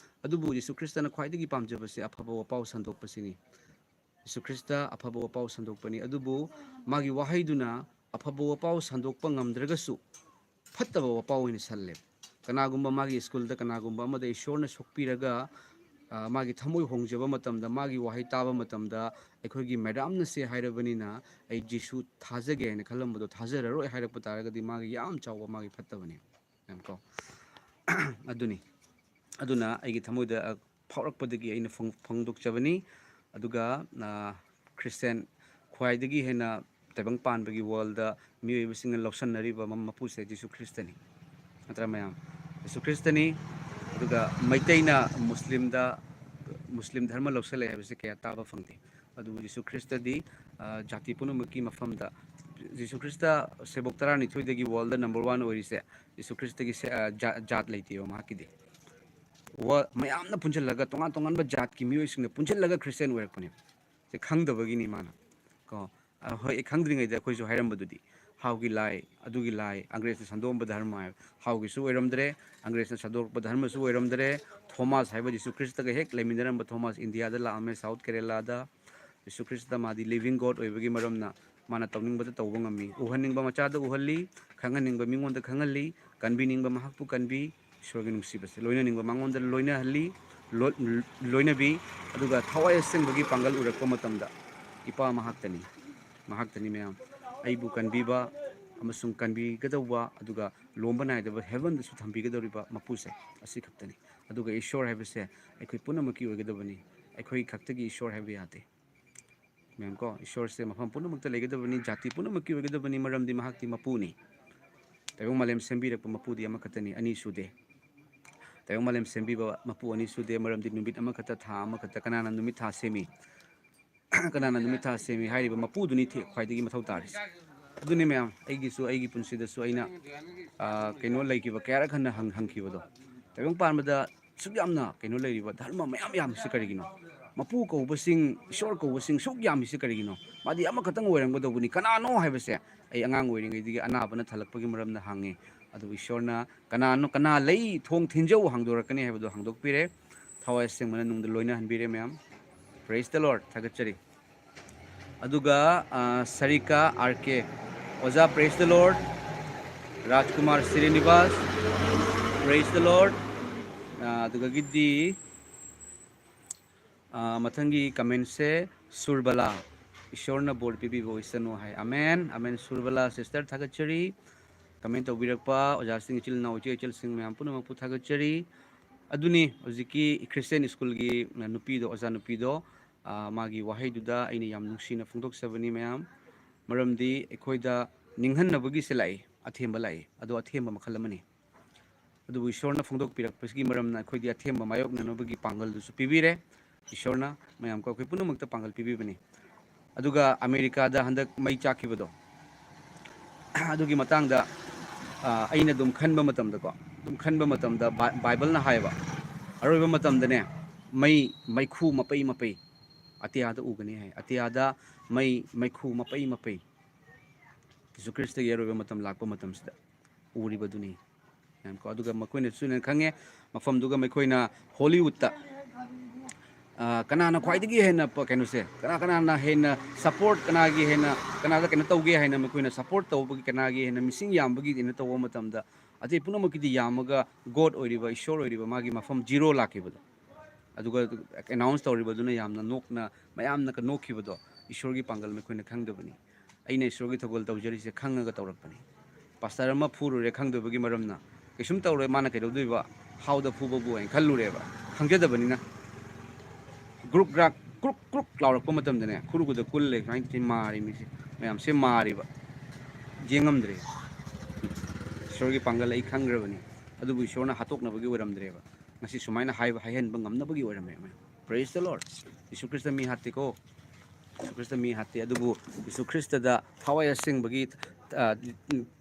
अदुबु यीशु ख्रिस्टना ख्वाइदगी पामजबसे अफबा वपाउ संदोकपसिनी यीशु ख्रिस्ट अफबा वपाउ संदोकपनी अदुबु मागी वाहैदुना अफबा वपाउ संदोकपा ngamद्रगसु फत्तबा वपाउ इन सल्ले कनागुम्बा मागी स्कूल दा कनागुम्बा अमदा ईश्वरना सोकपिरगा मागी थमोय होंगजबा मतमदा मागी वाहै ताबा मतमदा अखोगी मैडमना से हाइरबनिना आई जीसु थाजगे ने खलमबदो थाजररोय हाइरप तारगदी मागी याम चावबा मागी फत्तबनी हमको अदुनी अदुना आइगी थमोयदा फावरकपदगी आइना फंगदोकचबनी अदुगा क्रिश्चियन ख्वाइदगी हेना तैबंग पानबगी वर्ल्ड मियोइबसिंग लौसनरिबा मपुसे जीसु ख्रिस्टनी नत्रा मयाम यीशु ख्रिस्टनी अदुगा मैतैना मुस्लिम धर्म लौसले हाइबसे कया ताबा फंगते अदु यीशु ख्रिस्टदी जाति पुनमकी मफमदा यीशु ख्रिस्ट सेबोक 12 दगी वर्ल्ड नंबर 1 ओरिसे यीशु ख्रिस्टगी जात लेतियो माकिदी वा मयामना पुंजलगा तोंगा तोंगनबा जात की मियोइसिंग पुंजलगा क्रिश्चियन ओइरकपनी से खंगदबगिनी माना ꯀꯣ ꯍꯣꯏ ꯈꯪꯗ꯭ꯔꯤꯉꯩꯗ ꯑꯩꯈꯣꯏꯁꯨ ꯍꯥꯏꯔꯝꯕꯗꯨꯗꯤ ꯍꯥꯎꯒꯤ ꯂꯥꯏ ꯑꯗꯨꯒꯤ ꯂꯥꯏ ꯑꯪꯒ꯭ꯔꯦꯖꯅ ꯁꯟꯗꯣꯛꯑꯝꯕ ꯙꯔꯃ ꯍꯥꯏꯕ ꯍꯥꯎꯒꯤꯁꯨ ꯑꯣꯏꯔꯝꯗ꯭ꯔꯦ ꯑꯪꯒ꯭ꯔꯦꯖꯅ ꯁꯟꯗꯣꯛꯄ ꯙꯔꯃꯁꯨ ꯑꯣꯏꯔꯝꯗ꯭ꯔꯦ ꯊꯣꯃꯥꯁ ꯍꯥꯏꯕ ꯖꯤꯁꯨ ꯈ꯭ꯔꯤꯁꯇꯒ ꯍꯦꯛ ꯂꯩꯃꯤꯟꯅꯔꯝꯕ ꯊꯣꯃꯥꯁ ꯏꯟꯗꯤꯌꯥꯗ ꯂꯥꯛꯑꯝꯃꯦ ꯁꯥꯎꯠ ꯀꯦꯔꯦꯂꯥꯗ ꯖꯤꯁꯨ ꯈ꯭ꯔꯤꯁꯇ ꯃꯥꯗꯤ ꯂꯤꯚꯤꯡ ꯒꯣꯗ ꯑꯣꯏꯕꯒꯤ ꯃꯔꯝꯅ ꯃꯥꯅ ꯇꯧꯅꯤꯡꯕꯗ ꯇꯧꯕ ꯉꯝꯃꯤ ꯎꯍꯟꯅꯤꯡꯕ ꯃꯆꯥꯗ ꯎꯍꯜꯂꯤ ꯈꯪꯍꯟꯅꯤꯡꯕ ꯃꯤꯉꯣꯟꯗ ꯈꯪꯍꯜꯂꯤ ꯀꯟꯕꯤꯅꯤꯡꯕ ꯃꯍꯥꯛꯄꯨ ꯀꯟꯕꯤ ꯏꯁꯣꯔꯒꯤ ꯅꯨꯡꯁꯤꯕꯁꯦ ꯂꯣꯏꯅꯅꯤꯡꯕ ꯃꯉꯣꯟꯗ ꯂꯣꯏꯅꯍꯜꯂꯤ ꯂꯣꯏꯅꯕꯤ ꯑꯗꯨꯒ ꯊꯋꯥꯏ ꯑꯁꯦꯡꯕꯒꯤ ꯄꯥꯡꯒꯜ ꯎꯔꯛꯄ ꯃꯇꯝꯗ ꯏꯄꯥ ꯃꯍꯥꯛꯇꯅꯤ ꯃꯌꯥꯝ ꯑꯩꯕꯨ ꯀꯟꯕꯤꯕ ꯑꯃꯁꯨꯡ ꯀꯟꯕꯤꯒꯗꯧꯕ ꯑꯗꯨꯒ ꯂꯣꯝꯕ ꯅꯥꯏꯗꯕ ꯍꯦꯚꯦꯟꯗꯁꯨ ꯊꯝꯕꯤꯒꯗꯧꯔꯤꯕ ꯃꯄꯨꯁꯦ ꯑꯁꯤ ꯈꯛꯇꯅꯤ ꯑꯗꯨꯒ ꯏꯁꯣꯔ ꯍꯥꯏꯕꯁꯦ ꯑꯩꯈꯣꯏ ꯄꯨꯝꯅꯃꯛꯀꯤ ꯑꯣꯏꯒꯗꯕꯅꯤ ꯑꯩꯈꯣꯏ ꯈꯛꯇꯒꯤ ꯏꯁꯣꯔ ꯍꯥꯏꯕ ꯌꯥꯗꯦ ꯃꯦꯝ ꯀꯣ ꯏꯁꯣꯔꯁꯦ ꯃꯐꯝ ꯄꯨꯝꯅꯃꯛꯇ ꯂꯩꯒꯗꯕꯅꯤ ꯖꯥꯇꯤ ꯄꯨꯝꯅꯃꯛꯀꯤ ꯑꯣꯏꯒꯗꯕꯅꯤ ꯃꯔꯝꯗꯤ ꯃꯍꯥꯛꯇꯤ ꯃꯄꯨꯅꯤ ꯇꯥꯏꯕꯪ ꯃꯥꯂꯦꯝ ꯁꯦꯝꯕꯤꯔꯛꯄ ꯃꯄꯨꯗꯤ ꯑꯃꯈꯛꯇꯅꯤ ꯑꯅꯤ ꯁꯨꯗꯦ ꯇꯥꯏꯕꯪ ꯃꯥꯂꯦꯝ ꯁꯦꯝꯕꯤꯕ ꯃꯄꯨ ꯑꯅꯤ ꯁꯨꯗꯦ ꯃꯔꯝꯗꯤ ꯅꯨꯃꯤꯠ ꯑꯃꯈꯛꯇ ꯊꯥ ꯑꯃꯈꯛꯇ ꯀꯅꯥꯅ ꯅꯨꯃꯤꯠ ꯊꯥ ꯁꯦꯝꯃꯤ ꯀꯅꯥꯅ ꯅꯨꯃꯤꯠ ꯊꯥ ꯁꯦꯝꯃꯤ ꯍꯥꯏꯔꯤꯕ ꯃꯄꯨꯗꯨꯅꯤ ꯈ꯭ꯋꯥꯏꯗꯒꯤ ꯃꯊꯧ ꯇꯥꯔꯤꯁꯦ ꯑꯗꯨꯅꯤ ꯃꯌꯥꯝ ꯑꯩꯒꯤ ꯄꯨꯟꯁꯤꯗꯁꯨ ꯑꯩꯅ ꯀꯩꯅꯣ ꯂꯩꯈꯤꯕ ꯀꯌꯥꯔꯛ ꯍꯟꯅ ꯍꯪꯈꯤꯕꯗꯣ ꯇꯥꯏꯕꯪ ꯄꯥꯟꯕꯗ ꯁꯨꯛ ꯌꯥꯝꯅ ꯀꯩꯅꯣ ꯂꯩꯔꯤꯕ ꯙꯔꯃ ꯃꯌꯥꯝ ꯌꯥꯝꯃꯤꯁꯤ ꯀꯔꯤꯒꯤꯅꯣ ꯃꯄꯨ ꯀꯧꯕꯁꯤꯡ ꯏꯁꯣꯔ ꯀꯧꯕꯁꯤꯡ ꯁꯨꯛ ꯌꯥꯝꯃꯤꯁꯤ ꯀꯔꯤꯒꯤꯅꯣ ꯃꯥꯗꯤ ꯑꯃꯈꯛꯇꯪ ꯑꯣꯏꯔꯝꯒꯗꯧꯕꯅꯤ ꯀꯅꯥꯅꯣ ꯍꯥꯏꯕꯁꯦ ꯑꯩ ꯑꯉꯥꯡ ꯑꯣꯏꯔꯤꯉꯩꯗꯒꯤ ꯑꯅꯥꯕꯅ ꯊꯜꯂꯛꯄꯒꯤ ꯃꯔꯝꯅ ꯍꯪꯉꯤ ꯑꯗꯨꯕꯨ ꯏꯁꯣꯔꯅ ꯀꯅꯥ ꯂꯩ ꯊꯣꯡ ꯊꯤꯟꯖꯧ ꯍꯥꯡꯗꯣꯔꯛꯀꯅꯤ ꯍꯥꯏꯕꯗꯣ ꯍꯥꯡꯗꯣꯛꯄꯤꯔꯦ ꯊꯋꯥꯏ ꯑꯁꯦꯡꯕꯅ ꯅꯨꯡꯗ ꯂꯣꯏꯅꯍꯟꯕꯤꯔꯦ ꯃꯌꯥꯝ ꯄ꯭ꯔꯦꯖ ꯗ ꯂꯣꯔꯗ ꯊꯥꯒꯠꯆꯔꯤ ꯑꯗꯨꯒ ꯁꯔꯤꯀꯥ ꯑꯥꯔ ꯀꯦ ꯑꯣꯖꯥ ꯄ꯭ꯔꯦꯖ ꯗ ꯂꯣꯔꯗ ꯔꯥꯖꯀꯨꯃꯥꯔ ꯁꯤꯔꯤꯅꯤꯕꯥꯁ ꯄ꯭ꯔꯦꯖ ꯗ ꯂꯣꯔꯗ ꯑꯗꯨꯒꯒꯤꯗꯤ ꯃꯊꯪꯒꯤ ꯀꯃꯦꯟꯁꯦ ꯁꯨꯔꯕꯂꯥ ꯏꯁꯣꯔꯅ ꯕꯣꯔ ꯄꯤꯕꯤꯕ ꯑꯣꯏꯁꯅꯨ ꯍꯥꯏ ꯑꯃꯦꯟ ꯑꯃꯦꯟ ꯁꯨꯔꯕꯂꯥ ꯁꯤꯁꯇꯔ ꯊꯥꯒꯠꯆꯔꯤ ꯀꯃꯦꯟ ꯇꯧꯕꯤꯔꯛꯄ ꯑꯣꯖꯥꯁꯤꯡ ꯏꯆꯤꯜ ꯏꯅꯥꯎ ꯏꯆꯦꯜꯁꯤꯡ ꯃꯌꯥꯝ ꯄꯨꯝꯅꯃꯛꯄꯨ ꯊꯥꯒꯠꯆꯔꯤ ꯑꯗꯨꯅꯤ ꯍꯧꯖꯤꯛꯀꯤ ꯈ꯭ꯔꯤꯁꯇꯤꯌꯟ ꯁ꯭ꯀꯨꯜꯒꯤ ꯅꯨꯄꯤꯗꯣ ꯑꯣꯖꯥ ꯅꯨꯄꯤꯗꯣ ꯃꯥꯒꯤ ꯋꯥꯍꯩꯗꯨꯗ ꯑꯩꯅ ꯌꯥꯝ ꯅꯨꯡꯁꯤꯅ ꯐꯣꯡꯗꯣꯛꯆꯕꯅꯤ ꯃꯌꯥꯝ ꯃꯔꯝꯗꯤ ꯑꯩꯈꯣꯏꯗ ꯅꯤꯡꯍꯟꯅꯕꯒꯤꯁꯦ ꯂꯥꯛꯏ ꯑꯊꯦꯝꯕ ꯂꯥꯛꯏ ꯑꯗꯣ ꯑꯊꯦꯝꯕ ꯃꯈꯜ ꯑꯃꯅꯤ ꯑꯗꯨꯕꯨ ꯏꯁꯣꯔꯅ ꯐꯣꯡꯗꯣꯛꯄꯤꯔꯛꯄꯁꯤꯒꯤ ꯃꯔꯝꯅ ꯑꯩꯈꯣꯏꯗꯤ ꯑꯊꯦꯝꯕ ꯃꯥꯌꯣꯛꯅꯅꯕꯒꯤ ꯄꯥꯡꯒꯜꯗꯨꯁꯨ ꯄꯤꯕꯤꯔꯦ ꯏꯁꯣꯔꯅ ꯃꯌꯥꯝꯀꯣ ꯑꯩꯈꯣꯏ ꯄꯨꯝꯅꯃꯛꯇ ꯄꯥꯡꯒꯜ ꯄꯤꯕꯤꯕꯅꯤ ꯑꯗꯨꯒ ꯑꯃꯦꯔꯤꯀꯥꯗ ꯍꯟꯗꯛ ꯃꯩ ꯆꯥꯛꯈꯤꯕꯗꯣ ꯑꯗꯨꯒꯤ ꯃꯇꯥꯡꯗ ꯑꯩꯅ ꯑꯗꯨꯝ ꯈꯟꯕ ꯃꯇꯝꯗꯀꯣ ꯑꯗꯨꯝ ꯈꯟꯕ ꯃꯇꯝꯗ ꯕꯥꯏꯕꯜꯅ ꯍꯥꯏꯕ ꯑꯔꯣꯏꯕ ꯃꯇꯝꯗꯅꯦ ꯃꯩꯈꯨ ꯃꯄꯩ ꯑꯇꯤꯌꯥꯗ ꯎꯒꯅꯤ ꯍꯥꯏ ꯑꯇꯤꯌꯥꯗ ꯃꯩꯈꯨ ꯃꯄꯩ ꯖꯤꯁꯨ ꯈ꯭ꯔꯤꯁꯇꯒꯤ ꯑꯔꯣꯏꯕ ꯃꯇꯝ ꯂꯥꯛꯄ ꯃꯇꯝꯁꯤꯗ ꯎꯔꯤꯕꯗꯨꯅꯤ ꯀꯣ ꯑꯗꯨꯒ ꯃꯈꯣꯏꯅꯁꯨ ꯈꯪꯉꯦ ꯃꯐꯝꯗꯨꯒ ꯃꯈꯣꯏꯅ ꯍꯣꯂꯤꯋꯨꯗꯠꯇ ꯀꯅꯥꯅ ꯈ꯭ꯋꯥꯏꯗꯒꯤ ꯍꯦꯟꯅ ꯀꯩꯅꯣꯁꯦ ꯀꯅꯥꯅ ꯍꯦꯟꯅ ꯁꯞꯄꯣꯔꯠ ꯀꯅꯥꯗ ꯀꯩꯅꯣ ꯇꯧꯒꯦ ꯍꯥꯏꯅ ꯃꯈꯣꯏꯅ ꯁꯞꯄꯣꯔꯠ ꯇꯧꯕꯒꯤ ꯀꯅꯥꯒꯤ ꯍꯦꯟꯅ ꯃꯤꯁꯤꯡ ꯌꯥꯝꯕꯒꯤ ꯀꯩꯅꯣ ꯇꯧꯕ ꯃꯇꯝꯗ ꯑꯇꯩ ꯄꯨꯝꯅꯃꯛꯀꯤꯗꯤ ꯌꯥꯝꯃꯒ ꯒꯣꯗ ꯑꯣꯏꯔꯤꯕ ꯏꯁꯣꯔ ꯑꯣꯏꯔꯤꯕ ꯃꯥꯒꯤ ꯃꯐꯝ ꯖꯤꯔꯣ ꯂꯥꯛꯈꯤꯕꯗꯣ ꯑꯗꯨꯒ ꯑꯦꯅꯥꯎꯟꯁ ꯇꯧꯔꯤꯕꯗꯨꯅ ꯌꯥꯝꯅ ꯃꯌꯥꯝꯅ ꯅꯣꯛꯈꯤꯕꯗꯣ ꯏꯁꯣꯔꯒꯤ ꯄꯥꯡꯒꯜ ꯃꯈꯣꯏꯅ ꯈꯪꯗꯕꯅꯤ ꯑꯩꯅ ꯏꯁꯣꯔꯒꯤ ꯊꯧꯒꯜ ꯇꯧꯖꯔꯤꯁꯦ ꯈꯪꯉꯒ ꯇꯧꯔꯛꯄꯅꯤ ꯄꯥꯁꯇꯔ ꯑꯃ ꯐꯨꯔꯨꯔꯦ ꯈꯪꯗꯕꯒꯤ ꯃꯔꯝꯅ ꯀꯩꯁꯨꯝ ꯇꯧꯔꯣꯏ ꯃꯥꯅ ꯀꯩꯗꯧꯗꯣꯏꯕ ꯍꯥꯎꯗ ꯐꯨꯕꯕꯨ ꯍꯥꯏꯅ ꯈꯜꯂꯨꯔꯦꯕ ꯈꯪꯖꯗꯕꯅꯤꯅ ꯀ꯭ꯔꯨꯛ ꯀ꯭ꯔꯨꯛ ꯂꯥꯎꯔꯛꯄ ꯃꯇꯝꯗꯅꯦ ꯈꯨꯔꯨꯗ ꯀꯨꯜꯂꯦ ꯁꯨꯃꯥꯏꯅ ꯃꯥꯔꯤ ꯃꯤꯁꯦ ꯃꯌꯥꯝꯁꯦ ꯃꯥꯔꯤꯕ ꯌꯦꯡꯉꯝꯗ꯭ꯔꯦ ꯏꯁꯣꯔꯒꯤ ꯄꯥꯡꯒꯜ ꯑꯩ ꯈꯪꯈ꯭ꯔꯕꯅꯤ ꯑꯗꯨꯕꯨ ꯏꯁꯣꯔꯅ ꯍꯥꯠꯇꯣꯛꯅꯕꯒꯤ ꯑꯣꯏꯔꯝꯗ꯭ꯔꯦꯕ ꯉꯁꯤ ꯁꯨꯃꯥꯏꯅ ꯍꯥꯏꯍꯟꯕ ꯉꯝꯅꯕꯒꯤ ꯑꯣꯏꯔꯝꯃꯦ ꯄ꯭ꯔꯦꯖ ꯗ ꯂꯣꯔꯗ ꯌꯤꯁꯨ ꯈ꯭ꯔꯤꯁꯇ ꯃꯤ ꯍꯥꯠꯇꯦꯀꯣ ꯌꯤꯁꯨ ꯈ꯭ꯔꯤꯁꯇ ꯃꯤ ꯍꯥꯠꯇꯦ ꯑꯗꯨꯕꯨ ꯌꯤꯁꯨ ꯈ꯭ꯔꯤꯁꯇꯗ ꯊꯋꯥꯏ ꯑꯁꯦꯡꯕꯒꯤ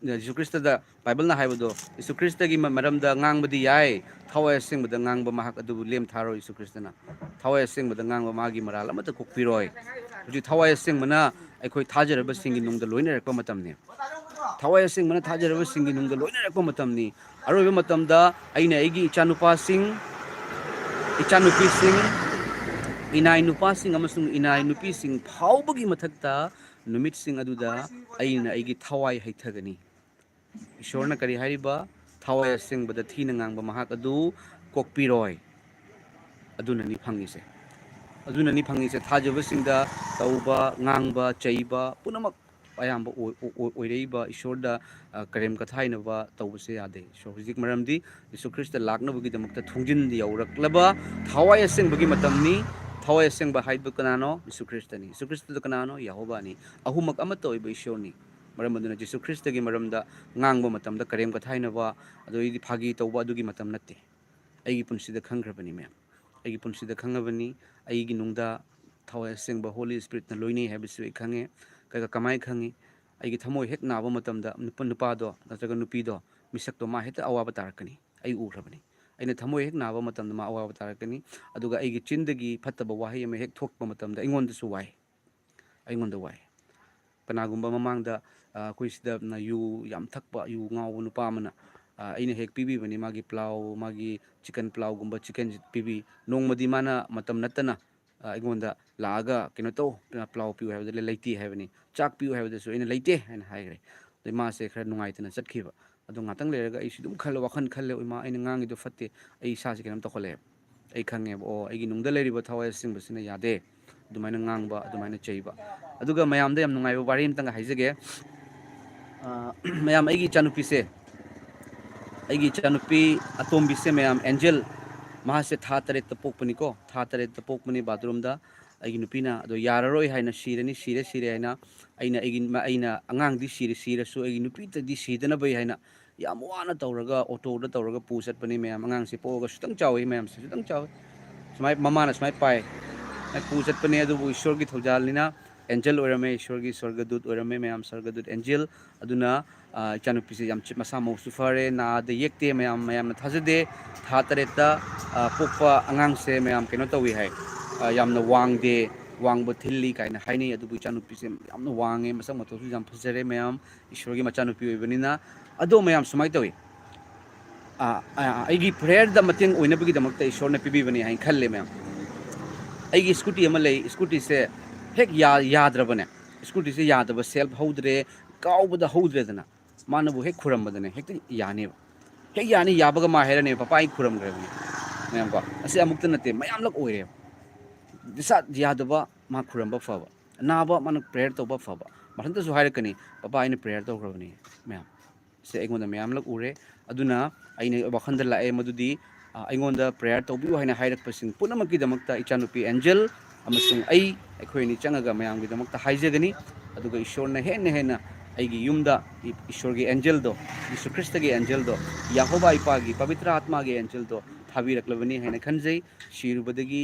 ꯌꯤꯁꯨ ꯈ꯭ꯔꯤꯁꯇꯗ ꯕꯥꯏꯕꯜꯅ ꯍꯥꯏꯕꯗꯣ ꯌꯤꯁꯨ ꯈ꯭ꯔꯤꯁꯇꯒꯤ ꯃꯔꯝꯗ ꯉꯥꯡꯕꯗꯤ ꯌꯥꯏ ꯊꯋꯥꯏ ꯑꯁꯦꯡꯕꯗ ꯉꯥꯡꯕ ꯃꯍꯥꯛ ꯑꯗꯨꯕꯨ ꯂꯦꯝꯊꯥꯔꯣꯏ ꯌꯤꯁꯨ ꯈ꯭ꯔꯤꯁꯇꯅ ꯊꯋꯥꯏ ꯑꯁꯦꯡꯕꯗ ꯉꯥꯡꯕ ꯃꯥꯒꯤ ꯃꯔꯥꯜ ꯑꯃꯠꯇ ꯀꯣꯛꯄꯤꯔꯣꯏ ꯍꯧꯖꯤꯛ ꯊꯋꯥꯏ ꯑꯁꯦꯡꯕꯅ ꯑꯩꯈꯣꯏ ꯊꯥꯖꯔꯕꯁꯤꯡꯒꯤ ꯅꯨꯡꯗ ꯂꯣꯏꯅꯔꯛꯄ ꯃꯇꯝꯅꯤ ꯊꯋꯥꯏ ꯑꯁꯦꯡꯕꯅ ꯊꯥꯖꯔꯕꯁꯤꯡꯒꯤ ꯅꯨꯡꯗ ꯂꯣꯏꯅꯔꯛꯄ ꯃꯇꯝꯅꯤ ꯑꯔꯣꯏꯕ ꯃꯇꯝꯗ ꯑꯩꯅ ꯑꯩꯒꯤ ꯏꯆꯥꯅꯨꯄꯤꯁꯤꯡ ꯏꯅꯥꯏ ꯅꯨꯄꯥꯁꯤꯡ ꯑꯃꯁꯨꯡ ꯏꯅꯥꯏ ꯅꯨꯄꯤꯁꯤꯡ ꯐꯥꯎꯕꯒꯤ ꯃꯊꯛꯇ ꯅꯨꯃꯤꯠꯁꯤꯡ ꯑꯗꯨꯗ ꯑꯩꯅ ꯑꯩꯒꯤ ꯊꯋꯥꯏ ꯍꯩꯊꯒꯅꯤ ꯏꯁꯣꯔꯅ ꯀꯔꯤ ꯍꯥꯏꯔꯤꯕ ꯊꯋꯥꯏ ꯑꯁꯦꯡꯕꯗ ꯊꯤꯅ ꯉꯥꯡꯕ ꯃꯍꯥꯛ ꯑꯗꯨ ꯀꯣꯛꯄꯤꯔꯣꯏ ꯑꯗꯨꯅꯅꯤ ꯐꯪꯉꯤꯁꯦ ꯊꯥꯖꯕꯁꯤꯡꯗ ꯇꯧꯕ ꯉꯥꯡꯕ ꯆꯩꯕ ꯄꯨꯝꯅꯃꯛ ꯑꯌꯥꯝꯕ ꯑꯣꯏꯔꯛꯏꯕ ꯏꯁꯣꯔꯗ ꯀꯔꯦꯝ ꯀꯊꯥꯏꯅꯕ ꯇꯧꯕꯁꯦ ꯌꯥꯗꯦ ꯏꯁꯣꯔ ꯍꯧꯖꯤꯛ ꯃꯔꯝꯗꯤ ꯌꯤꯁꯨ ꯈ꯭ꯔꯤꯁꯇ ꯂꯥꯛꯅꯕꯒꯤꯗꯃꯛꯇ ꯊꯣꯡꯖꯤꯟꯗ ꯌꯧꯔꯛꯂꯕ ꯊꯋꯥꯏ ꯑꯁꯦꯡꯕꯒꯤ ꯃꯇꯝꯅꯤ ꯊꯋꯥꯏ ꯑꯁꯦꯡꯕ ꯍꯥꯏꯕ ꯀꯅꯥꯅꯣ ꯌꯤꯁꯨ ꯈ꯭ꯔꯤꯁꯇꯅꯤ ꯌꯤꯁꯨ ꯈ꯭ꯔꯤꯁꯇꯗ ꯀꯅꯥꯅꯣ ꯌꯦꯍꯣꯚꯥꯅꯤ ꯑꯍꯨꯝꯃꯛ ꯑꯃꯠꯇ ꯑꯣꯏꯕ ꯏꯁꯣꯔꯅꯤ ꯃꯔꯝ ꯑꯗꯨꯅ ꯌꯤꯁꯨ ꯈ꯭ꯔꯤꯁꯇꯒꯤ ꯃꯔꯝꯗ ꯉꯥꯡꯕ ꯃꯇꯝꯗ ꯀꯔꯦꯝ ꯀꯊꯥꯏꯅꯕ ꯑꯗꯨꯗꯩꯗꯤ ꯐꯥꯒꯤ ꯇꯧꯕ ꯑꯗꯨꯒꯤ ꯃꯇꯝ ꯅꯠꯇꯦ ꯑꯩꯒꯤ ꯄꯨꯟꯁꯤꯗ ꯈꯪꯈ꯭ꯔꯕꯅꯤ ꯃꯌꯥꯝ ꯑꯩꯒꯤ ꯄꯨꯟꯁꯤꯗ ꯈꯪꯉꯕꯅꯤ ꯑꯩꯒꯤ ꯅꯨꯡꯗ ꯊꯋꯥꯏ ꯑꯁꯦꯡꯕ ꯍꯣꯂꯤ ꯁ꯭ꯄꯤꯔꯤꯠꯅ ꯂꯣꯏꯅꯩ ꯍꯥꯏꯕꯁꯨ ꯑꯩ ꯈꯪꯉꯦ ꯀꯃꯥꯏꯅ ꯈꯪꯉꯤ ꯑꯩꯒꯤ ꯊꯃꯣꯏ ꯍꯦꯛ ꯅꯥꯕ ꯃꯇꯝꯗ ꯅꯨꯄꯥꯗꯣ ꯅꯠꯇ꯭ꯔꯒ ꯅꯨꯄꯤꯗꯣ ꯃꯤꯁꯛꯇꯣ ꯃꯥ ꯍꯦꯛꯇ ꯑꯋꯥꯕ ꯇꯥꯔꯛꯀꯅꯤ ꯑꯩ ꯎꯈ꯭ꯔꯕꯅꯤ ꯑꯩꯅ ꯊꯃꯣꯏ ꯍꯦꯛ ꯅꯥꯕ ꯃꯇꯝꯗ ꯃꯥ ꯑꯋꯥꯕ ꯇꯥꯔꯛꯀꯅꯤ ꯑꯗꯨꯒ ꯑꯩꯒꯤ ꯆꯤꯟꯗꯒꯤ ꯐꯠꯇꯕ ꯋꯥꯍꯩ ꯑꯃ ꯍꯦꯛ ꯊꯣꯛꯄ ꯃꯇꯝꯗ ꯑꯩꯉꯣꯟꯗ ꯋꯥꯏ ꯀꯅꯥꯒꯨꯝꯕ ꯃꯃꯥꯡꯗ ꯑꯩꯈꯣꯏ ꯁꯤꯗ ꯌꯨ ꯌꯥꯝ ꯊꯛꯄ ꯌꯨ ꯉꯥꯎꯕ ꯅꯨꯄꯥ ꯑꯃꯅ ꯑꯩꯅ ꯍꯦꯛ ꯄꯤꯕꯤꯕꯅꯤ ꯃꯥꯒꯤ ꯄ꯭ꯂꯥꯎ ꯃꯥꯒꯤ ꯆꯤꯀꯟ ꯄ꯭ꯂꯥꯎꯒꯨꯝꯕ ꯆꯤꯀꯟ ꯄꯤꯕꯤ ꯅꯣꯡꯃꯗꯤ ꯃꯥꯅ ꯃꯇꯝ ꯅꯠꯇꯅ ꯑꯩꯉꯣꯟꯗ ꯂꯥꯛꯑꯒ ꯀꯩꯅꯣ ꯇꯧ ꯄ꯭ꯂꯥꯎ ꯄꯤꯌꯨ ꯍꯥꯏꯕꯗ ꯂꯩꯇꯦ ꯍꯥꯏꯕꯅꯤ ꯆꯥꯛ ꯄꯤꯌꯨ ꯍꯥꯏꯕꯗꯁꯨ ꯑꯩꯅ ꯂꯩꯇꯦ ꯍꯥꯏꯅ ꯍꯥꯏꯈ꯭ꯔꯦ ꯑꯗꯩ ꯃꯥꯁꯦ ꯈꯔ ꯅꯨꯡꯉꯥꯏꯇꯅ ꯆꯠꯈꯤꯕ ꯑꯗꯣ ꯉꯥꯛꯇꯪ ꯂꯩꯔꯒ ꯑꯩꯁꯨ ꯑꯗꯨꯝ ꯋꯥꯈꯜ ꯈꯜꯂꯦ ꯏꯃꯥ ꯑꯩꯅ ꯉꯥꯡꯉꯤꯗꯣ ꯐꯠꯇꯦ ꯑꯩ ꯏꯁꯥꯁꯦ ꯀꯩꯅꯣꯝ ꯇꯧꯈꯠꯂꯛꯑꯦꯕ ꯑꯩ ꯈꯪꯉꯦꯕ ꯑꯣ ꯑꯩꯒꯤ ꯅꯨꯡꯗ ꯂꯩꯔꯤꯕ ꯊꯋꯥꯏ ꯑꯁꯤꯡꯕꯁꯤꯅ ꯌꯥꯗꯦ ꯑꯗꯨꯃꯥꯏꯅ ꯉꯥꯡꯕ ꯑꯗꯨꯃꯥꯏꯅ ꯆꯩꯕ ꯑꯗꯨꯒ ꯃꯌꯥꯝꯗ ꯌꯥꯝ ꯅꯨꯡꯉꯥꯏꯕ ꯋꯥꯔꯤ ꯑꯃꯇꯪꯒ ꯍꯥꯏꯖꯒꯦ ꯃꯌꯥꯝ ꯑꯩꯒꯤ ꯏꯆꯥꯅꯨꯄꯤ ꯑꯇꯣꯝꯕꯤꯁꯦ ꯃꯌꯥꯝ ꯑꯦꯟꯖꯦꯜ ꯃꯥꯁꯦ ꯊꯥ 8ꯇ ꯄꯣꯛꯄꯅꯤꯀꯣ ꯊꯥ 8ꯇ ꯄꯣꯛꯄꯅꯤ ꯕꯥꯊꯔꯨꯝꯗ ꯑꯩꯒꯤ ꯅꯨꯄꯤꯅ ꯑꯗꯣ ꯌꯥꯔꯔꯣꯏ ꯍꯥꯏꯅ ꯁꯤꯔꯦ ꯍꯥꯏꯅ ꯑꯩꯅ ꯑꯉꯥꯡꯗꯤ ꯁꯤꯔꯁꯨ ꯑꯩꯒꯤ ꯅꯨꯄꯤꯇꯗꯤ ꯁꯤꯗꯅꯕꯩ ꯍꯥꯏꯅ ꯌꯥꯝ ꯋꯥꯅ ꯇꯧꯔꯒ ꯑꯣꯇꯣꯗ ꯇꯧꯔꯒ ꯄꯨ ꯆꯠꯄꯅꯤ ꯃꯌꯥꯝ ꯑꯉꯥꯡꯁꯦ ꯄꯣꯛꯑꯒ ꯈꯤꯇꯪ ꯆꯥꯎꯋꯤ ꯃꯌꯥꯝꯁꯦ ꯈꯤꯇꯪ ꯆꯥꯎꯋꯤ ꯁꯨꯃꯥꯏ ꯃꯃꯥꯅ ꯁꯨꯃꯥꯏ ꯄꯥꯏ ꯄꯨ ꯆꯠꯄꯅꯦ ꯑꯗꯨꯕꯨ ꯏꯁꯣꯔꯒꯤ ꯊꯧꯖꯥꯜꯅꯤꯅ ꯑꯦꯟꯖꯦꯜ ꯑꯣꯏꯔꯝꯃꯦ ꯏꯁꯣꯔꯒꯤ ꯁ꯭ꯋꯔꯒꯗꯨꯠ ꯑꯣꯏꯔꯝꯃꯦ ꯃꯌꯥꯝ ꯁ꯭ꯋꯔꯒꯗꯨꯠ ꯑꯦꯟꯖꯦꯜ ꯑꯗꯨꯅ ꯏꯆꯥꯅꯨꯄꯤꯁꯦ ꯌꯥꯝ ꯃꯁꯥ ꯃꯎꯁꯨ ꯐꯔꯦ ꯅꯥꯗ ꯌꯦꯛꯇꯦ ꯃꯌꯥꯝꯅ ꯊꯥꯖꯗꯦ ꯊꯥ 8ꯇ ꯄꯣꯛꯄ ꯑꯉꯥꯡꯁꯦ ꯃꯌꯥꯝ ꯀꯩꯅꯣ ꯇꯧꯏ ꯍꯥꯏ ꯌꯥꯝꯅ ꯋꯥꯡꯕ ꯊꯤꯜꯂꯤ ꯀꯥꯏꯅ ꯍꯥꯏꯅꯩ ꯑꯗꯨꯕꯨ ꯏꯆꯥꯅꯨꯄꯤꯁꯦ ꯌꯥꯝꯅ ꯋꯥꯡꯉꯦ ꯃꯁꯛ ꯃꯇꯧꯁꯨ ꯌꯥꯝ ꯐꯖꯔꯦ ꯃꯌꯥꯝ ꯏꯁꯣꯔꯒꯤ ꯃꯆꯥꯅꯨꯄꯤ ꯑꯣꯏꯕꯅꯤꯅ ꯑꯗꯣ ꯃꯌꯥꯝ ꯁꯨꯃꯥꯏꯅ ꯇꯧꯏ ꯑꯩꯒꯤ ꯄ꯭ꯔꯦꯌꯔꯗ ꯃꯇꯦꯡ ꯑꯣꯏꯅꯕꯒꯤꯗꯃꯛꯇ ꯏꯁꯣꯔꯅ ꯄꯤꯕꯤꯕꯅꯤ ꯍꯥꯏꯅ ꯈꯜꯂꯦ ꯃꯌꯥꯝ ꯑꯩꯒꯤ ꯁ꯭ꯀꯨꯇꯤ ꯑꯃ ꯂꯩ ꯁ꯭ꯀꯨꯇꯤꯁꯦ ꯍꯦꯛ ꯌꯥꯗ꯭ꯔꯕꯅꯦ ꯁ꯭ꯀꯨꯇꯤꯁꯦ ꯌꯥꯗꯕ ꯁꯦꯜꯞ ꯍꯧꯗ꯭ꯔꯦ ꯀꯥꯎꯕꯗ ꯍꯧꯗ꯭ꯔꯦꯗꯅ ꯃꯥꯅꯕꯨ ꯍꯦꯛ ꯈꯨꯔꯝꯕꯗꯅꯦ ꯍꯦꯛꯇ ꯌꯥꯅꯦꯕ ꯍꯦꯛ ꯌꯥꯅꯤ ꯌꯥꯕꯒ ꯃꯥ ꯍꯥꯏꯔꯅꯦꯕ ꯄꯄꯥ ꯑꯩ ꯈꯨꯔꯝꯈ꯭ꯔꯕꯅꯤ ꯃꯌꯥꯝꯀꯣ ꯑꯁꯤ ꯑꯃꯨꯛꯇ ꯅꯠꯇꯦ ꯃꯌꯥꯝꯂꯛ ꯑꯣꯏꯔꯦꯕ ꯌꯥꯗꯕ ꯃꯥ ꯈꯨꯔꯝꯕ ꯐꯕ ꯅꯥꯕ ꯃꯥꯅ ꯄ꯭ꯔꯦꯌꯔ ꯇꯧꯕ ꯐꯕ ꯃꯊꯟꯇꯁꯨ ꯍꯥꯏꯔꯛꯀꯅꯤ ꯄꯄꯥ ꯑꯩꯅ ꯄ꯭ꯔꯦꯌꯔ ꯇꯧꯈ꯭ꯔꯕꯅꯤ ꯃꯌꯥꯝ ꯁꯦ ꯑꯩꯉꯣꯟꯗ ꯃꯌꯥꯝꯂꯛ ꯎꯔꯦ ꯑꯗꯨꯅ ꯑꯩꯅ ꯋꯥꯈꯜꯗ ꯂꯥꯛꯑꯦ ꯃꯗꯨꯗꯤ ꯑꯩꯉꯣꯟꯗ ꯄ꯭ꯔꯦꯌꯔ ꯇꯧꯕꯤꯌꯨ ꯍꯥꯏꯅ ꯍꯥꯏꯔꯛꯄꯁꯤꯡ ꯄꯨꯝꯅꯃꯛꯀꯤꯗꯃꯛꯇ ꯏꯆꯥꯅꯨꯄꯤ ꯑꯦꯟꯖꯦꯜ ꯑꯃꯁꯨꯡ ꯑꯩꯈꯣꯏ ꯑꯅꯤ ꯆꯪꯉꯒ ꯃꯌꯥꯝꯒꯤꯗꯃꯛꯇ ꯍꯥꯏꯖꯒꯅꯤ ꯑꯗꯨꯒ ꯏꯁꯣꯔꯅ ꯍꯦꯟꯅ ꯑꯩꯒꯤ ꯌꯨꯝꯗ ꯏꯁꯣꯔꯒꯤ ꯑꯦꯟꯖꯦꯜꯗꯣ ꯌꯤꯁꯨ ꯈ꯭ꯔꯤꯁꯇꯒꯤ ꯑꯦꯟꯖꯦꯜꯗꯣ ꯌꯥꯍꯣꯕꯥ ꯏꯄꯥꯒꯤ ꯄꯕꯤꯇ꯭ꯔ ꯑꯥꯠꯃꯥꯒꯤ ꯑꯦꯟꯖꯦꯜꯗꯣ ꯊꯥꯕꯤꯔꯛꯂꯕꯅꯤ ꯍꯥꯏꯅ ꯈꯟꯖꯩ ꯁꯤꯔꯨꯕꯗꯒꯤ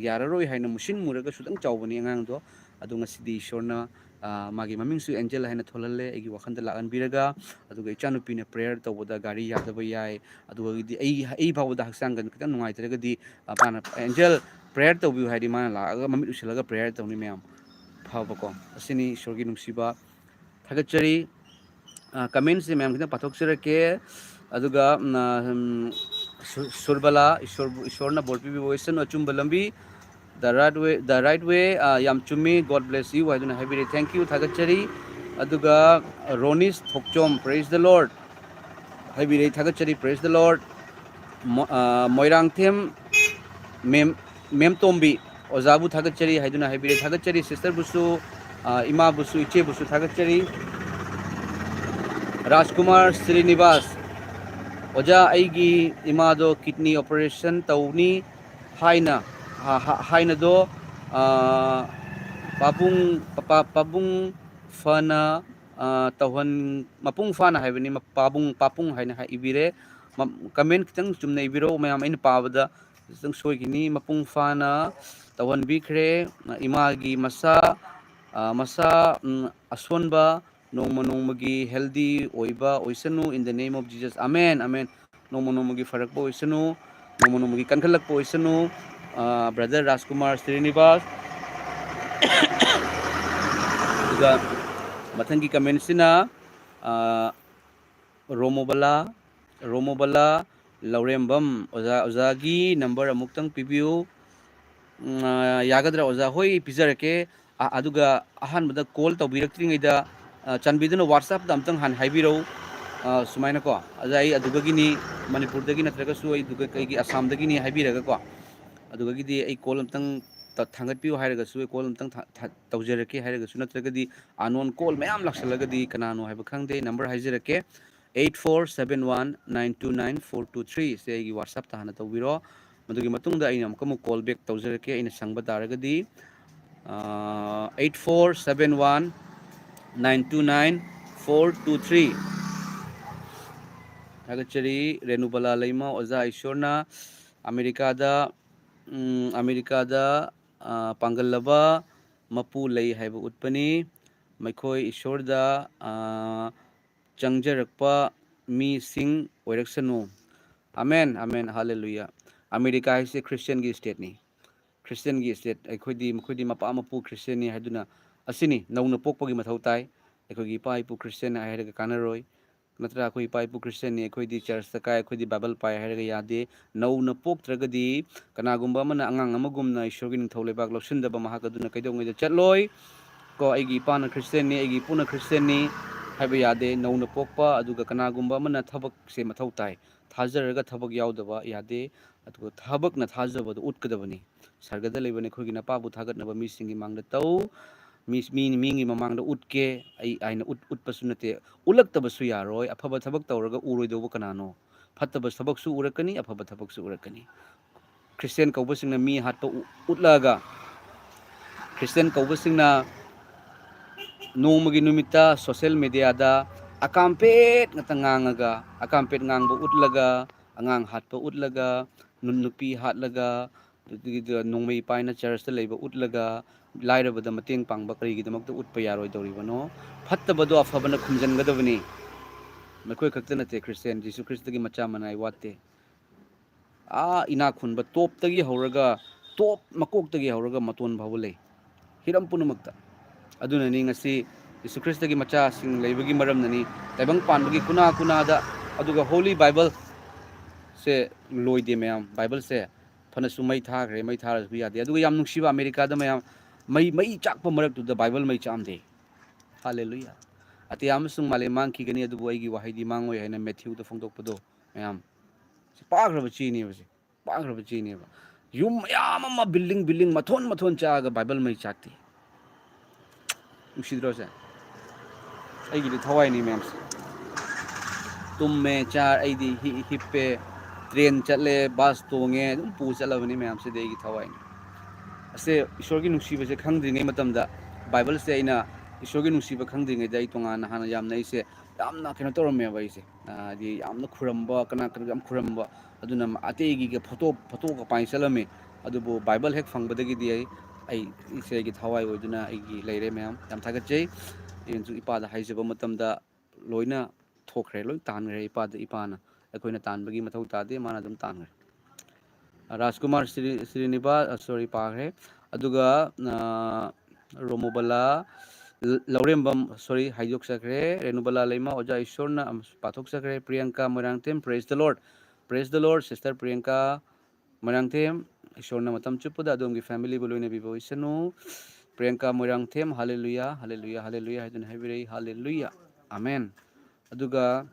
ꯌꯥꯔꯔꯣꯏ ꯍꯥꯏꯅ ꯃꯨꯁꯤꯟ ꯃꯨꯔꯒ ꯁꯨꯇꯪ ꯆꯥꯎꯕꯅꯤ ꯑꯉꯥꯡꯗꯣ ꯑꯗꯣ ꯉꯁꯤꯗꯤ ꯏꯁꯣꯔꯅ ꯃꯥꯒꯤ ꯃꯃꯤꯡꯁꯨ ꯑꯦꯟꯖꯦꯜ ꯍꯥꯏꯅ ꯊꯣꯜꯍꯜꯂꯦ ꯑꯩꯒꯤ ꯋꯥꯈꯜꯗ ꯂꯥꯛꯍꯟꯕꯤꯔꯒ ꯑꯗꯨꯒ ꯏꯆꯥꯅꯨꯄꯤꯅ ꯄ꯭ꯔꯦꯌꯔ ꯇꯧꯕꯗ ꯒꯥꯔꯤ ꯌꯥꯗꯕ ꯌꯥꯏ ꯑꯗꯨꯒꯗꯤ ꯑꯩ ꯐꯥꯎꯕꯗ ꯍꯛꯆꯥꯡꯒ ꯈꯤꯇꯪ ꯅꯨꯡꯉꯥꯏꯇ꯭ꯔꯒꯗꯤ ꯃꯥꯅ ꯑꯦꯟꯖꯦꯜ ꯄ꯭ꯔꯦꯌꯔ ꯇꯧꯕꯤꯌꯨ ꯍꯥꯏꯗꯤ ꯃꯥꯅ ꯂꯥꯛꯑꯒ ꯃꯃꯤꯠ ꯎꯁꯤꯜꯂꯒ ꯄ꯭ꯔꯦꯌꯔ ꯇꯧꯅꯤ ꯃꯌꯥꯝ ꯐꯕꯀꯣ ꯑꯁꯤꯅꯤ ꯏꯁꯣꯔꯒꯤ ꯅꯨꯡꯁꯤꯕ ꯊꯥꯒꯠꯆꯔꯤ ꯀꯃꯦꯟꯁꯦ ꯃꯌꯥꯝ ꯈꯤꯇꯪ ꯄꯥꯊꯣꯛꯆꯔꯛꯀꯦ ꯑꯗꯨꯒ ꯁꯨꯔꯕꯂꯥ ꯏꯁꯣꯔꯅ ꯕꯣꯔ ꯄꯤꯕꯤꯕ ꯑꯣꯏꯁꯅꯨ ꯑꯆꯨꯝꯕ ꯂꯝꯕꯤ ꯗ ꯔꯥꯏꯠ ꯋꯦ ꯌꯥꯝ ꯆꯨꯝꯃꯤ ꯒꯣꯗ ꯕ꯭ꯂꯦꯁ ꯌꯨ ꯍꯥꯏꯗꯨꯅ ꯍꯥꯏꯕꯤꯔꯦ ꯊꯦꯡꯛ ꯌꯨ ꯊꯥꯒꯠꯆꯔꯤ ꯑꯗꯨꯒ ꯔꯣꯅꯤꯁ ꯊꯣꯛꯆꯣꯝ ꯄ꯭ꯔꯦꯖ ꯗ ꯂꯣꯔꯗ ꯍꯥꯏꯕꯤꯔꯛꯏ ꯊꯥꯒꯠꯆꯔꯤ ꯄ꯭ꯔꯦꯖ ꯗ ꯂꯣꯔꯗ ꯃꯣꯏꯔꯥꯡꯊꯦꯝ ꯃꯦꯝꯇꯣꯝꯕꯤ ꯑꯣꯖꯥꯕꯨ ꯊꯥꯒꯠꯆꯔꯤ ꯍꯥꯏꯗꯨꯅ ꯍꯥꯏꯕꯤꯔꯦ ꯊꯥꯒꯠꯆꯔꯤ ꯁꯤꯁꯇꯔꯕꯨꯁꯨ ꯏꯃꯥꯕꯨꯁꯨ ꯏꯆꯦꯕꯨꯁꯨ ꯊꯥꯒꯠꯆꯔꯤ ꯔꯥꯖꯀꯨꯃꯥꯔ ꯁ꯭ꯔꯤꯅꯤꯕꯥꯁ ꯑꯣꯖꯥ ꯑꯩꯒꯤ ꯏꯃꯥꯗꯣ ꯀꯤꯗꯅꯤ ꯑꯣꯄꯔꯦꯁꯟ ꯇꯧꯅꯤ ꯍꯥꯏꯅꯗꯣ ꯄꯥꯕꯨꯡ ꯐꯅ ꯃꯄꯨꯡ ꯐꯥꯅ ꯍꯥꯏꯕꯅꯤ ꯄꯥꯄꯨꯡ ꯍꯥꯏꯅ ꯏꯕꯤꯔꯦ ꯀꯃꯦꯟ ꯈꯤꯇꯪ ꯆꯨꯝꯅ ꯏꯕꯤꯔꯛꯎ ꯃꯌꯥꯝ ꯑꯩꯅ ꯄꯥꯕꯗ ꯈꯤꯇꯪ ꯁꯣꯏꯈꯤꯅꯤ ꯃꯄꯨꯡ ꯐꯥꯅ ꯇꯧꯍꯟꯕꯤꯈ꯭ꯔꯦ ꯏꯃꯥꯒꯤ ꯃꯁꯥ ꯑꯁꯣꯟꯕ ꯅꯣꯡꯃ ꯅꯣꯡꯃꯒꯤ ꯍꯦꯜꯗꯤ ꯑꯣꯏꯕ ꯑꯣꯏꯁꯅꯨ in the name of Jesus amen amen ꯅꯣꯡꯃ ꯅꯣꯡꯃꯒꯤ ꯐꯔꯛꯄ ꯑꯣꯏꯁꯅꯨ ꯅꯣꯡꯃ ꯅꯣꯡꯃꯒꯤ ꯀꯟꯈꯠꯂꯛꯄ ꯑꯣꯏꯁꯅꯨ ꯕ꯭ꯔꯗꯔ ꯔꯥꯖꯀꯨꯃꯥꯔ ꯁ꯭ꯔꯤꯅꯤꯕꯥꯁ ꯑꯗꯨꯒ ꯃꯊꯪꯒꯤ ꯀꯃꯦꯟꯁꯤꯅ ꯔꯣꯃꯣꯕꯂꯥ ꯂꯧꯔꯦꯝꯕꯝ ꯑꯣꯖꯥꯒꯤ ꯅꯝꯕꯔ ꯑꯃꯨꯛꯇꯪ ꯄꯤꯕꯤꯌꯨ ꯌꯥꯒꯗ꯭ꯔꯥ ꯑꯣꯖꯥ ꯍꯣꯏ ꯄꯤꯖꯔꯛꯀꯦ ꯑꯗꯨꯒ ꯑꯍꯥꯟꯕꯗ ꯀꯣꯜ ꯇꯧꯕꯤꯔꯛꯇ꯭ꯔꯤꯉꯩꯗ ꯆꯥꯟꯕꯤꯗꯨꯅ ꯋꯥꯆꯞꯇ ꯑꯝꯇꯪ ꯍꯥꯟꯅ ꯍꯥꯏꯕꯤꯔꯛꯎ ꯁꯨꯃꯥꯏꯅꯀꯣ ꯑꯗ ꯑꯩ ꯑꯗꯨꯗꯒꯤꯅꯤ ꯃꯅꯤꯄꯨꯔꯗꯒꯤ ꯅꯠꯇ꯭ꯔꯒꯁꯨ ꯑꯩꯒꯤ ꯑꯁꯥꯝꯗꯒꯤꯅꯤ ꯍꯥꯏꯕꯤꯔꯒꯀꯣ ꯑꯗꯨꯗꯒꯤꯗꯤ ꯑꯩ ꯀꯣꯜ ꯑꯝꯇꯪ ꯊꯥꯡꯒꯠꯄꯤꯌꯨ ꯍꯥꯏꯔꯒꯁꯨ ꯑꯩ ꯀꯣꯜ ꯑꯝꯇꯪ ꯇꯧꯖꯔꯛꯀꯦ ꯍꯥꯏꯔꯒꯁꯨ ꯅꯠꯇ꯭ꯔꯒꯗꯤ ꯑꯅꯣꯟ ꯀꯣꯜ ꯃꯌꯥꯝ ꯂꯥꯛꯁꯜꯂꯒꯗꯤ ꯀꯅꯥꯅꯣ ꯍꯥꯏꯕ ꯈꯪꯗꯦ ꯅꯝꯕꯔ ꯍꯥꯏꯖꯔꯛꯀꯦ 8471929423 ꯁꯦ ꯑꯩꯒꯤ ꯋꯥꯆꯞꯇ ꯍꯥꯟꯅ ꯇꯧꯕꯤꯔꯣ ꯃꯗꯨꯒꯤ ꯃꯇꯨꯡꯗ ꯑꯩꯅ ꯑꯃꯨꯛ ꯀꯣꯜ ꯕꯦꯛ ꯇꯧꯖꯔꯛꯀꯦ ꯑꯩꯅ ꯁꯪꯕ ꯇꯥꯔꯒꯗꯤ 8471929423 ꯊꯥꯒꯠꯆꯔꯤ ꯔꯦꯅꯨꯕꯂꯥ ꯂꯩꯃ ꯑꯣꯖꯥ ꯏꯁꯣꯔꯅ ꯑꯃꯦꯔꯤꯀꯥꯗ ꯄꯥꯡꯒꯜꯂꯕ ꯃꯄꯨ ꯂꯩ ꯍꯥꯏꯕ ꯎꯠꯄꯅꯤ ꯃꯈꯣꯏ ꯏꯁꯣꯔꯗ ꯆꯪꯖꯔꯛꯄ ꯃꯤꯁꯤꯡ ꯑꯣꯏꯔꯛꯁꯅꯨ ꯑꯃꯦꯟ ꯑꯃꯦꯟ ꯍꯜꯂꯦꯂꯨꯌꯥ ꯑꯃꯦꯔꯤꯀꯥ ꯍꯥꯏꯁꯦ ꯈ꯭ꯔꯤꯁꯇꯤꯌꯟꯒꯤ ꯏꯁꯇꯦꯠꯅꯤ ꯈ꯭ꯔꯤꯁꯇꯤꯌꯟꯒꯤ ꯏꯁꯇꯦꯠ ꯃꯈꯣꯏꯗꯤ ꯃꯄꯥ ꯃꯄꯨ ꯈ꯭ꯔꯤꯁꯇꯤꯌꯟꯅꯤ ꯍꯥꯏꯗꯨꯅ asini nauna pokpagi mathau tai akhoi ipa ipu Christian hairaga kanaroi natra akhoi ipa ipu Christian ni akhoi di church ta kai akhoi di Bible pai hairaga yade nauna poktragadi kanagumba mana angang amagumna ishorgi ningthau lebak losindaba mahakaduna kaidongai da chatloi ko aigi ipa na Christian ni aigi puna Christian ni haiba yade nauna pokpa aduga kanagumba mana thabak se mathau tai thajaraga thabak yaudaba yade aduga thabak na thajabadu utkadabani sargada lebane khoi gi napabu thagatnaba mi singi mangda tau mingi mamangda utke aina utpasu nate ulaktabasu yaroi afaba thabak tawraga uroidoba kanano fattabas thabak su urakani afaba thabak su urakani Christian kaubasingna mi hatpa utlaga Christian kaubasingna nongmagi numita social media da akampet ngatangangaga akampet ngangba utlaga angang hatpa utlaga nunupi hatlaga nongmai paina church ta leiba utlaga lairabada mateng pangba karigidamakta utpa yaroi dawribano fattabado afabana khumjangadabani makoi khakta nate Christian Jesus Christ gi macha manai watte ina khunba top tagi hauraga top makok tagi hauraga maton bawle hiram punumakta aduna ni ngasi Jesus Christ gi macha sing leibagi maram nani taibang panbagi kuna da aduga Holy Bible se loide mayam Bible se fana su mai thagre mai thara su yade aduga yam nungsiba America da mayam mai chakpa marak tu da Bible mai chamde hallelujah ati yam sung male mang ki gani adubu ai gi wahidi mangoi haina Matthew da phongdok pado mayam si pagraba chini base pagraba chini ba yum yam ma building mathon chaga Bible mai chakti nungsidro se ai gi thawai ni mayam tumme char ai di hippe train chatle bus tonge dum pu chalabani mayam se dei gi thawai ase ishor gi nungsiba se khangdringai matamda Bible se aina ishor gi nungsiba khangdringai dai tonga na hana yam nei se yamna kena torome ba ise di yamna khuramba kana yam khuramba aduna ategi ge photo ka pai chalame adubu Bible hek fangbadagi di ai ise gi thawai oiduna ai gi leire mayam yam thagat chei yenju ipa da haijaba matamda loina thokre loi tanre ipa da ipana akoina tanbagi mathau tade mana dum tanre Rajkumar Srinivas sorry pagre aduga Romobala Laurembam sorry haijok sakre Renubala Lema Oja Ishorna pathok sakre Priyanka Morangtem praise the Lord sister Priyanka Morangtem Ishorna matam chupada adongi family boloina bibo isanu Priyanka Morangtem hallelujah haidun habirei hallelujah amen aduga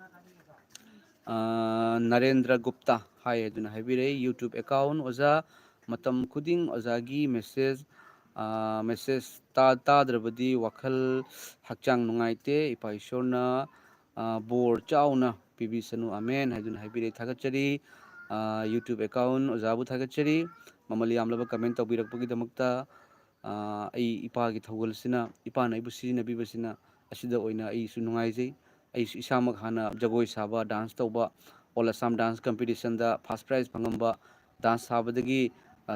Narendra Gupta hai aduna habirei YouTube account oza matam kuding ozagi message tadrabadi wakhal hakchang nungaite ipa ishorna bor chauna pibisanu amen haidun habirei thagachari YouTube account ozabu thagachari mamali amlaba comment tawbirakpagi damakta ai ipa gi thawgalsina ipa na ibu sina bibasina asida oina ai su nungaijei ai isamak hana jagoi saba dance tauba all Assam dance competition da first prize phangamba dance sabadagi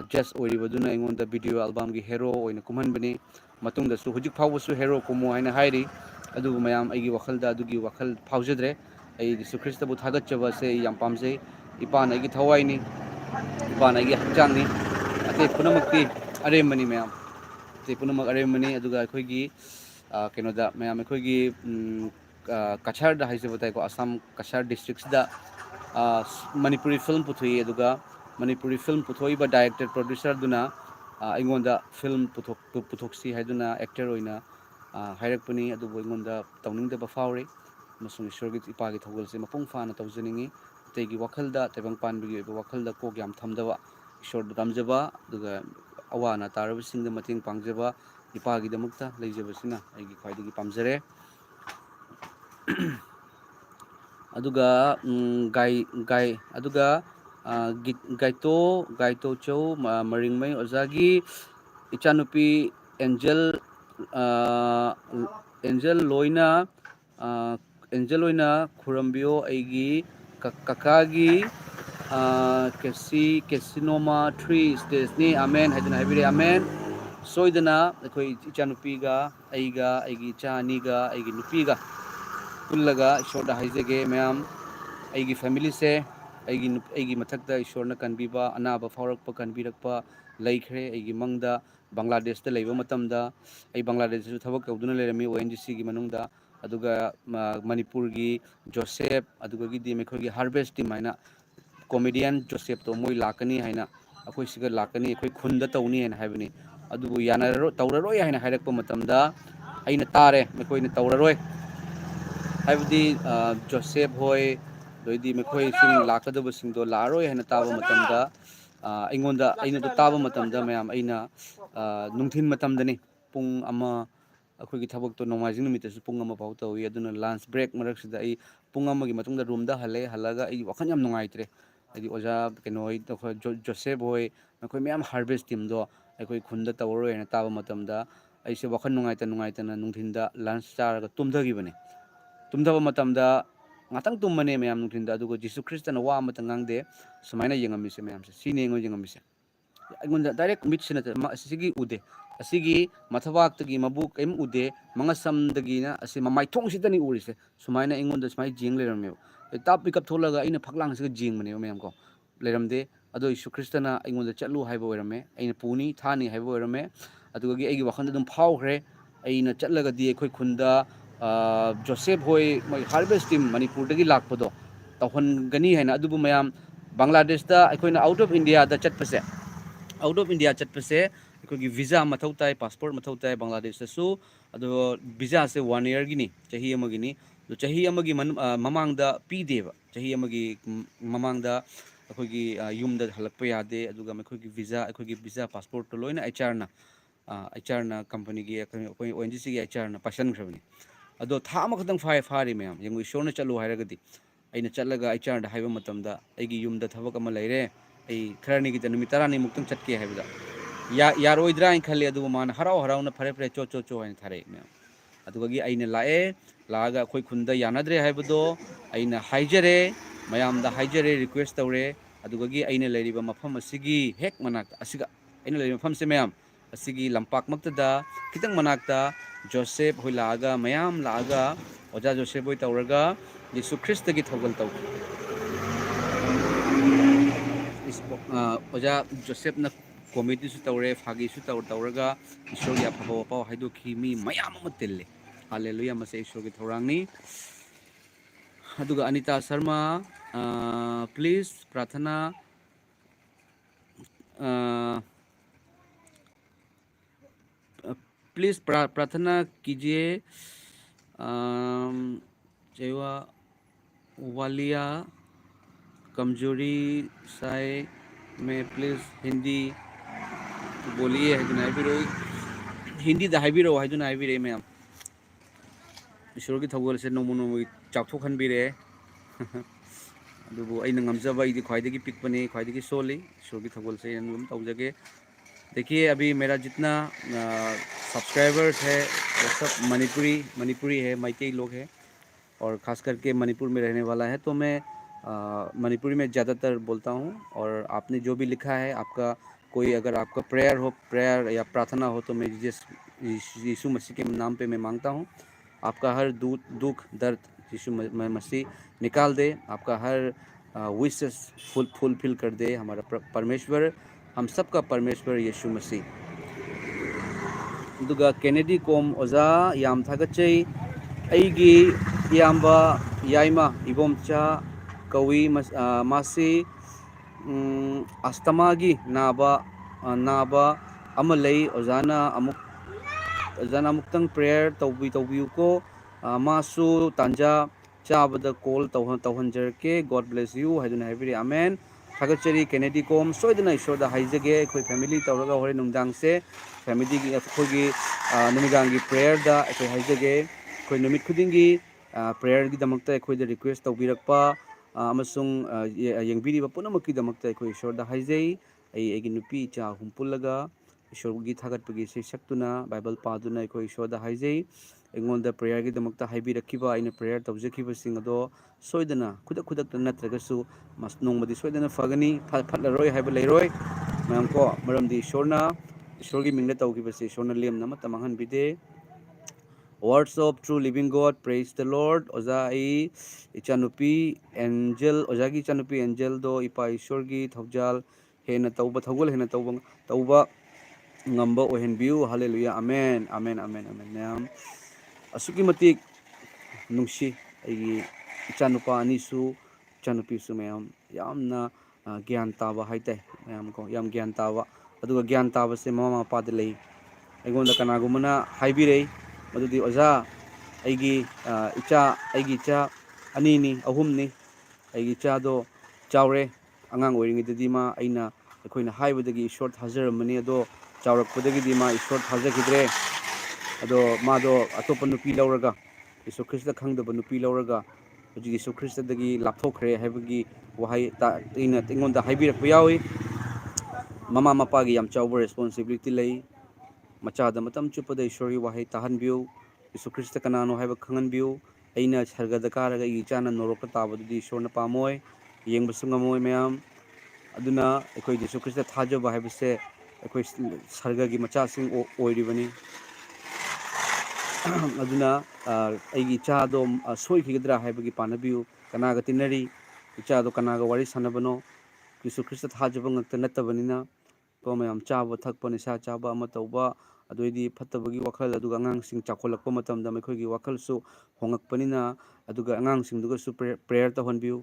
just oiribaduna ingonda video album gi hero oina kumhanbani matungda su hujik phawsu hero kumu haina hairi adu mayam aigi wakhalda adugi wakhal phawjadre ai Jesu Christ bu thagatchaba se yam pamjei ipana aigi thawaini ipana aigi hakchangni ate punamakti aremani mayam ate punamak aremani aduga akhoi kenoda mayam akhoi Kachar da haisabatai ko Assam Kachar districts da Manipuri film puthoi aduga Manipuri film puthoi ba director producer duna ingonda film puthoksi haiduna actor oina hairakpani adubu ingonda tawningda ba faure masung ishorgi ipagi thogolse mapung fana tawjaningi tegi wakhalda tebang panbigi wakhalda ko gyam thamdaba ishor da tamjaba aduga awana tarabasingda mating pangjaba ipagi damakta leijabasina aigi khwaidagi pamjare aduga aduga gaito chow maringmai ozagi ichanupi angel loina khurambio aigi kakagi kesinoma 3 stage ni amen haiduna habire amen soidana akhoi ichanupi ga aiga aigi chaniga aigi nupiga pullaga ishorda haijage mayam aigi family se aigi mathakta ishorna kanbiba anaba faurakpa kanbirakpa ꯂꯩꯈ꯭ꯔꯦ ꯑꯩꯒꯤ ꯃꯪꯗ ꯕꯪꯒ꯭ꯂꯥꯗꯦꯁꯇ ꯂꯩꯕ ꯃꯇꯝꯗ ꯑꯩ ꯕꯪꯒ꯭ꯂꯥꯗꯦꯁꯇꯁꯨ ꯊꯕꯛ ꯇꯧꯗꯨꯅ ꯂꯩꯔꯝꯃꯤ ONGCꯒꯤ ꯃꯅꯨꯡꯗ ꯑꯗꯨꯒ ꯃꯅꯤꯄꯨꯔꯒꯤ ꯖꯣꯁꯦꯞ ꯑꯗꯨꯒꯤꯗꯤ ꯑꯩꯈꯣꯏꯒꯤ ꯍꯥꯔꯚꯦꯁ ꯇꯤꯝ ꯍꯥꯏꯅ ꯀꯣꯃꯦꯗꯤꯌꯟ ꯖꯣꯁꯦꯞꯇꯣ ꯃꯣꯏ ꯂꯥꯛꯀꯅꯤ ꯍꯥꯏꯅ ꯑꯩꯈꯣꯏ ꯁꯤꯒ ꯂꯥꯛꯀꯅꯤ ꯑꯩꯈꯣꯏ ꯈꯨꯟꯗ ꯇꯧꯅꯤ ꯍꯥꯏꯅ ꯍꯥꯏꯕꯅꯤ ꯑꯗꯨꯕꯨ ꯇꯧꯔꯔꯣꯏ ꯍꯥꯏꯅ ꯍꯥꯏꯔꯛꯄ ꯃꯇꯝꯗ ꯑꯩꯅ ꯇꯥꯔꯦ ꯃꯈꯣꯏꯅ ꯇꯧꯔꯔꯣꯏ ꯍꯥꯏꯕꯗꯤ ꯖꯣꯁꯦꯞ ꯍꯣꯏ ꯑꯗꯩꯗꯤ ꯃꯈꯣꯏꯁꯤꯡ ꯂꯥꯛꯀꯗꯕꯁꯤꯡꯗꯣ ꯂꯥꯛꯑꯔꯣꯏ ꯍꯥꯏꯅ ꯇꯥꯕ ꯃꯇꯝꯗ ꯑꯩꯅ ꯇꯥꯕ ꯃꯇꯝꯗ ꯃꯌꯥꯝ ꯑꯩꯅ ꯅꯨꯡꯊꯤꯟ ꯃꯇꯝꯗꯅꯤ ꯄꯨꯡ ꯑꯃ ꯑꯩꯈꯣꯏꯒꯤ ꯊꯕꯛꯇꯣ ꯅꯣꯡꯃꯥꯏꯖꯤꯡ ꯅꯨꯃꯤꯠꯇꯁꯨ ꯄꯨꯡ ꯑꯃ ꯐꯥꯎ ꯇꯧꯏ ꯑꯗꯨꯅ ꯂꯟꯁ ꯕ꯭ꯔꯦꯛ ꯃꯔꯛꯁꯤꯗ ꯑꯩ ꯄꯨꯡ ꯑꯃꯒꯤ ꯃꯇꯨꯡꯗ ꯔꯨꯝꯗ ꯍꯜꯂꯒ ꯑꯩ ꯋꯥꯈꯜ ꯌꯥꯝ ꯅꯨꯡꯉꯥꯏꯇ꯭ꯔꯦ ꯍꯥꯏꯗꯤ ꯑꯣꯖꯥ ꯀꯩꯅꯣ ꯍꯣꯏ ꯖꯣꯁꯦꯞ ꯍꯣꯏ ꯃꯈꯣꯏ ꯃꯌꯥꯝ ꯍꯥꯔꯚꯦꯁ ꯇꯤꯝꯗꯣ ꯑꯩꯈꯣꯏ ꯈꯨꯟꯗ ꯇꯧꯔꯔꯣꯏ ꯍꯥꯏꯅ ꯇꯥꯕ ꯃꯇꯝꯗ ꯑꯩꯁꯦ ꯋꯥꯈꯜ ꯅꯨꯡꯉꯥꯏꯇꯅ ꯅꯨꯡꯊꯤꯟꯗ ꯂꯟꯁ ꯆꯥꯔꯒ ꯇꯨꯝꯊꯈꯤꯕꯅꯤ ꯇꯨꯝꯊꯕ ꯃꯇꯝꯗ ꯉꯥꯛꯇꯪ ꯇꯨꯝꯕꯅꯦ ꯃꯌꯥꯝ ꯅꯨꯡꯊꯤꯟꯗ ꯑꯗꯨꯒ ꯖꯤꯁꯨ ꯈ꯭ꯔꯤꯁꯇꯅ ꯋꯥ ꯑꯃꯇ ꯉꯥꯡꯗꯦ ꯁꯨꯃꯥꯏꯅ ꯌꯦꯡꯉꯝꯃꯤꯁꯦ ꯃꯌꯥꯝꯁꯦ ꯁꯤꯅꯤ ꯑꯩꯉꯣꯟꯗ ꯌꯦꯡꯉꯝꯃꯤꯁꯦ ꯑꯩꯉꯣꯟꯗ ꯗꯥꯏꯔꯦꯛ ꯃꯤꯠꯁꯤꯅ ꯑꯁꯤꯒꯤ ꯎꯗꯦ ꯑꯁꯤꯒꯤ ꯃꯊꯕꯥꯛꯇꯒꯤ ꯃꯕꯨꯛ ꯀꯔꯤꯝ ꯎꯗꯦ ꯃꯉꯁꯝꯗꯒꯤꯅ ꯑꯁꯤ ꯃꯃꯥꯏꯊꯣꯡꯁꯤꯗꯅꯤ ꯎꯔꯤꯁꯦ ꯁꯨꯃꯥꯏꯅ ꯑꯩꯉꯣꯟꯗ ꯁꯨꯃꯥꯏꯅ ꯌꯦꯡ ꯂꯩꯔꯝꯃꯦꯕ ꯇꯥꯞ ꯄꯤꯀꯞ ꯊꯣꯛꯂꯒ ꯑꯩꯅ ꯐꯛꯂꯥꯡꯁꯤꯒ ꯌꯦꯡꯕꯅꯦꯕ ꯃꯌꯥꯝ ꯀꯣ ꯂꯩꯔꯝꯗꯦ ꯑꯗꯣ ꯌꯤꯁꯨ ꯈ꯭ꯔꯤꯁꯇꯅ ꯑꯩꯉꯣꯟꯗ ꯆꯠꯂꯨ ꯍꯥꯏꯕ ꯑꯣꯏꯔꯝꯃꯦ ꯑꯩꯅ ꯄꯨꯅꯤ ꯊꯥꯅꯤ ꯍꯥꯏꯕ ꯑꯣꯏꯔꯝꯃꯦ ꯑꯗꯨꯒꯤ ꯑꯩꯒꯤ ꯋꯥꯈꯜꯗ ꯑꯗꯨꯝ ꯐꯥꯎꯈ꯭ꯔꯦ ꯑꯩꯅ ꯆꯠꯂꯒꯗꯤ ꯑꯩꯈꯣꯏ ꯈꯨꯟꯗ ꯖꯣꯁꯦꯞ ꯍꯣꯏ ꯃꯣꯏ ꯍꯥꯔꯚꯦꯁ ꯇꯤꯝ ꯃꯅꯤꯄꯨꯔꯗꯒꯤ ꯂꯥꯛꯄꯗꯣ ꯇꯧꯍꯟꯒꯅꯤ ꯍꯥꯏꯅ ꯑꯗꯨꯕꯨ ꯃꯌꯥꯝ ꯕꯪꯒ꯭ꯂꯥꯗꯦꯁꯇ ꯑꯩꯈꯣꯏꯅ ꯑꯥꯎꯠ ꯑꯣꯐ ꯏꯟꯗꯤꯌꯥꯗ ꯆꯠꯄꯁꯦ ꯑꯥꯎꯠ ꯑꯣꯐ ꯏꯟꯗꯤꯌꯥ ꯆꯠꯄꯁꯦ ꯑꯩꯈꯣꯏꯒꯤ ꯚꯤꯖꯥ ꯃꯊꯧ ꯇꯥꯏ ꯄꯥꯁꯄꯣꯔꯠ ꯃꯊꯧ ꯇꯥꯏ ꯕꯪꯒ꯭ꯂꯥꯗꯦꯁꯇꯁꯨ ꯑꯗꯣ ꯚꯤꯖꯥꯁꯦ 1 ꯏꯌꯔꯒꯤꯅꯤ ꯆꯍꯤ ꯑꯃꯒꯤꯅꯤ ꯑꯗꯣ ꯆꯍꯤ ꯑꯃꯒꯤ ꯃꯃꯥꯡꯗ ꯄꯤꯗꯦꯕ ꯆꯍꯤ ꯑꯃꯒꯤ ꯃꯃꯥꯡꯗ ꯑꯩꯈꯣꯏꯒꯤ ꯌꯨꯝꯗ ꯍꯜꯂꯛꯄ ꯌꯥꯗꯦ ꯑꯗꯨꯒ ꯑꯩꯈꯣꯏꯒꯤ ꯚꯤꯖꯥ ꯄꯥꯁꯄꯣꯔꯠꯇꯣ ꯂꯣꯏꯅ HR ꯅ ꯀꯝꯄꯅꯤꯒꯤ ꯑꯩꯈꯣꯏ ONGCꯒꯤ HR ꯅ ꯄꯥꯏꯁꯟꯈ꯭ꯔꯕꯅꯤ ꯑꯗꯣ ꯊꯥ ꯑꯃꯈꯛꯇꯪ ꯐꯥꯔꯤ ꯃꯌꯥꯝ ꯌꯦꯡꯉꯨ ꯏꯁꯣꯔꯅ ꯆꯠꯂꯨ ꯍꯥꯏꯔꯒꯗꯤ ꯑꯩꯅ ꯆꯠꯂꯒ HR ꯗ ꯍꯥꯏꯕ ꯃꯇꯝꯗ ꯑꯩꯒꯤ ꯌꯨꯝꯗ ꯊꯕꯛ ꯑꯃ ꯂꯩꯔꯦ ꯑꯩ ꯈꯔꯅꯤꯒꯤꯗ ꯅꯨꯃꯤꯠ 10ꯅꯤꯃꯨꯛꯇꯪ ꯆꯠꯀꯦ ꯍꯥꯏꯕꯗ ꯌꯥꯔꯣꯏꯗ꯭ꯔꯥ ꯍꯥꯏꯅ ꯈꯜꯂꯤ ꯑꯗꯨꯕꯨ ꯃꯥꯅ ꯍꯔꯥꯎꯅ ꯐꯔꯦ ꯆꯣ ꯍꯥꯏꯅ ꯊꯥꯔꯛꯑꯦ ꯃꯌꯥꯝ ꯑꯗꯨꯒꯤ ꯑꯩꯅ ꯂꯥꯛꯑꯒ ꯑꯩꯈꯣꯏ ꯈꯨꯟꯗ ꯌꯥꯅꯗ꯭ꯔꯦ ꯍꯥꯏꯕꯗꯣ ꯑꯩꯅ ꯍꯥꯏꯖꯔꯦ ꯃꯌꯥꯝꯗ ꯍꯥꯏꯖꯔꯦ ꯔꯤꯀ꯭ꯋꯦꯁ ꯇꯧꯔꯦ ꯑꯗꯨꯒꯤ ꯑꯩꯅ ꯂꯩꯔꯤꯕ ꯃꯐꯝ ꯑꯁꯤꯒꯤ ꯍꯦꯛ ꯃꯅꯥꯛꯇ ꯑꯩꯅ ꯂꯩꯔꯤꯕ ꯃꯐꯝꯁꯦ ꯃꯌꯥꯝ ꯑꯁꯤꯒꯤ ꯂꯝꯄꯥꯛꯃꯛꯇꯗ ꯈꯤꯇꯪ ꯃꯅꯥꯛꯇ ꯖꯣꯁꯦꯞ ꯍꯣꯏ ꯂꯥꯛꯑꯒ ꯃꯌꯥꯝ ꯂꯥꯛꯑꯒ ꯑꯣꯖꯥ ꯖꯣꯁꯦꯞ ꯍꯣꯏ ꯇꯧꯔꯒ ꯌꯤꯁꯨ ꯈ꯭ꯔꯤꯁꯇꯒꯤ ꯊꯧꯒꯜ ꯇꯧꯈꯤ ꯑꯣꯖꯥ ꯖꯣꯁꯦꯞꯅ ꯀꯣꯃꯦꯗꯤꯁꯨ ꯇꯧꯔꯦ ꯐꯥꯒꯤꯁꯨ ꯇꯧꯔꯒ ꯏꯁꯣꯔꯒꯤ ꯑꯐꯕ ꯋꯥꯄꯥꯎ ꯍꯥꯏꯗꯣꯛꯈꯤ ꯃꯤ ꯃꯌꯥꯝ ꯑꯃ ꯇꯤꯜꯂꯦ ꯍꯜꯂꯦꯂꯨꯌꯥ ꯃꯁꯤ ꯏꯁꯣꯔꯒꯤ ꯊꯧꯔꯥꯡꯅꯤ ꯑꯗꯨꯒ ꯑꯅꯤꯇꯥ ꯁꯔꯃ प्लीज़ प्रार्थना प्लीज़ प्रार्थना कीजिए जेवा वालिया कमजोरी साय में प्लीज़ हिंदी बोलिए है हिंदी हाइबिरो है मैम ईश्वर की थौगल से नोमोगी चाथोखनबीरे अदुबु अइना ngamjaba इदी ख्वाइदगी पिकपने ख्वाइदगी सोली ईश्वर की थौगल से हम तौजगे देखिए अभी मेरा जितना सब्सक्राइबर्स है वो सब मणिपुरी है मैतेई लोग हैं और ख़ास करके मणिपुर में रहने वाला है तो मैं मणिपुरी में ज़्यादातर बोलता हूँ और आपने जो भी लिखा है आपका कोई अगर आपका प्रेयर या प्रार्थना हो तो मैं यीशु मसीह के नाम पे मैं मांगता हूँ आपका हर दुख दर्द यीशु मसीह निकाल दे आपका हर विशेस फुलफिल कर दे हमारा परमेश्वर हम सबका परमेश्वर यीशु मसीह दुगा केनेडी कोम ओजा याम थागचै अईगी इयाम्बा याइमा इबोमचा कवी मासी अस्तमागी नाबा अमा लई ओजाना अमुक्तंग प्रेयर तौबियुको मासु तांजा चाबदा कॉल तौहंजरके गॉड ब्लेस यू हाइदुना हाइबिरि आमेन थागचरी केनेडी कोम सोइदना ईश्वरदा हाइजगे अखोई फैमिली तौरगा होरे नुमदांग से फैमिली की अखोगी नुमिदांगी प्रेयर दा अखोई हाइजगे अखोई नुमित खुदिंगी प्रेयर की दमकता अखोई दा रिक्वेस्ट तौबिरकपा अमसुंग येंगबिरिबा पुनमकी दमकता अखोई ईश्वरदा हाइजै अगी नुपी इचा हुम पुल्लगा ईश्वरगी थागतपगी से सक्तुना बाइबल पादुना अखोई ईश्वरदा हाइजै अꯩꯉꯣꯟꯗ ꯄ꯭ꯔꯦꯌꯔꯒꯤꯗꯃꯛꯇ ꯍꯥꯏꯕꯤꯔꯛꯈꯤꯕ ꯑꯩꯅ ꯄ꯭ꯔꯦꯌꯔ ꯇꯧꯖꯈꯤꯕꯁꯤꯡ ꯑꯗꯣ ꯁꯣꯏꯗꯅ ꯈꯨꯗꯛꯇ ꯅꯠꯇ꯭ꯔꯒꯁꯨ ꯅꯣꯡꯃꯗꯤ ꯁꯣꯏꯗꯅ ꯐꯒꯅꯤ ꯐꯠꯂꯔꯣꯏ ꯍꯥꯏꯕ ꯂꯩꯔꯣꯏ ꯃꯌꯥꯝꯀꯣ ꯃꯔꯝꯗꯤ ꯏꯁꯣꯔꯒꯤ ꯃꯤꯡꯗ ꯇꯧꯈꯤꯕꯁꯤ ꯏꯁꯣꯔꯅ ꯂꯦꯝꯅ ꯑꯃꯠꯇ ꯃꯥꯡꯍꯟꯕꯤꯗꯦ words of true living God praise the Lord ओजा आई इचानुपी एंजल ओजा की इचानुपी एंजल दो इपा ईश्वर की थौजाल हेन तौब थगोल हेन तौब ngamba ohenbiu hallelujah amen amen amen amen ma'am असुकी मतिक नुंसी अगी इचानुपा अनिसु इचानुपीसु मैम यामना ज्ञान ताबा हाइते मैम को याम ज्ञान ताबा अदुगा ज्ञान ताबा से ममा पाद लई अगोंदा कनागुमना हाइबिरे मदुदी ओजा अगी इचा अनीनी अहुमनी अगी इचादो Chaware angang oiringidadi ma aina akoina haibadagi ईश्वर थाजरमनी अदो चावरकपदगी मा ईश्वर थाजखिद्रे अदो मादो अतोप नुपी लौरगा यीशु ख्रिस्त खंगदब नुपी लौरगा हजि यीशु ख्रिस्तदगी लापथोखरे हाइबगी वहाई ताइना तिंगोंदा हाइबिरक यावी ममा मपागी याम चावबो रेस्पोंसिबिलिटी लई मचादा मतम चुपदा ईश्वरी वहाई ताहनबिउ यीशु ख्रिस्त कनानो हाइब खंगनबिउ अइना सरगदा कारगा इचाना नोरक ताबदि ईश्वरना पामोय येंबसु ngमोय मैम अदुना अखोय यीशु ख्रिस्त थाजबा हाइबसे अखोय सरगगी मचासिंग ओइरिबनी अदुना अगी इचादो सोइखिगद्रा हाइबगी पानबिउ कनागा तिनरी इचादो कनागा वारी सानबनो यीशु ख्रिस्त थाजबा ngakta नत्तबनिना तो मैम चाबा थकपा निसा चाबा अमा तौबा अदुइदी फत्तबगी वखल अदुगा अंगांगसिंग चाखोलकपा मतमदा मखोयगी वखलसु होंगकपनिना अदुगा अंगांगसिंगदुगसु प्रेयर तहनबिउ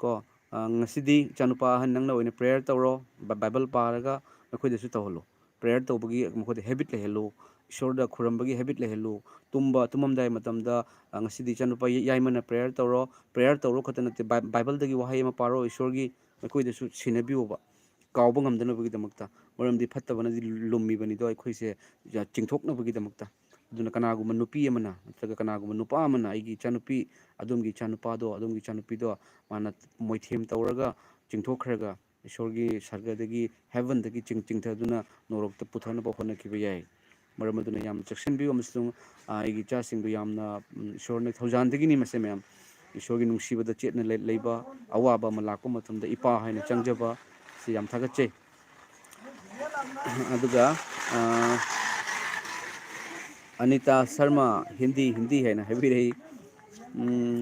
को ngasiदी चानुपा हन नंगना ओइना प्रेयर तौरो बाइबल पारगा मखोयदसु तहलो प्रेयर तौबगी मखोयदे हैबिट लेहेलो ईश्वरदा खुरमबगी हैबिट लेहेलो तुममदाय मतमदा ngasiदी चानुपा याइमना प्रेयर तौरो खतनते बाइबलदगी वहाय अमा पारो ईश्वरगी मखोयदसु सिनबिउबा काउबा ngamdanabagidamakta maramdi fattabana lummi do aikoise chingthoknabagidamakta aduna kanaguma nupi amana natraga kanaguma nupa amana aigi chanupi adumgi chanupa adumgi chanupi do mana moithem tawraga chingthokkhraga ishorgi sargadagi heaven dagi chingthaduna norokta puthana ba honnakiba yai maramaduna yam chaksinbi amasung aigi cha singdu yamna ishorna thaujan ni mase mem ishorgi nungsibada chetna leiba awaba malakpa matamda ipa haina changjaba si yam thagache aduga Anita Sharma Hindi है ना heavy रही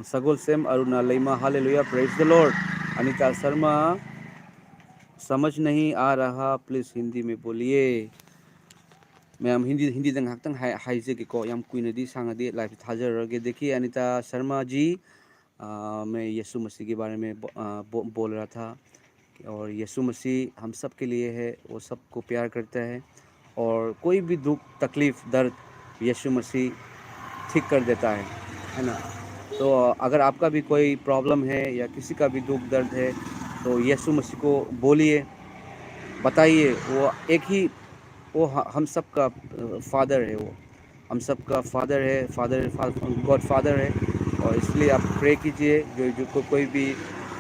Sagolsem Aruna लेमा hallelujah praise the Lord Anita Sharma समझ नहीं आ रहा please Hindi में बोलिए ma'am Hindi दंग हक्तंग हाइजे के को याम कुइन दी सांगदी लाइफ थाजर के देखिए अनिता शर्मा जी मैं यीशु मसीह के बारे में बोल रहा था और यीशु मसीह हम सब के लिए है वो सबको प्यार करता है और कोई भी दुख तकलीफ दर्द यीशु मसीह ठीक कर देता है ना। तो अगर आपका भी कोई प्रॉब्लम है या किसी का भी दुख दर्द है तो यीशु मसीह को बोलिए बताइए वो एक ही वो हम सब का फादर है वो हम सब का फादर है गॉड फादर है और इसलिए आप प्रे कीजिए जो कोई भी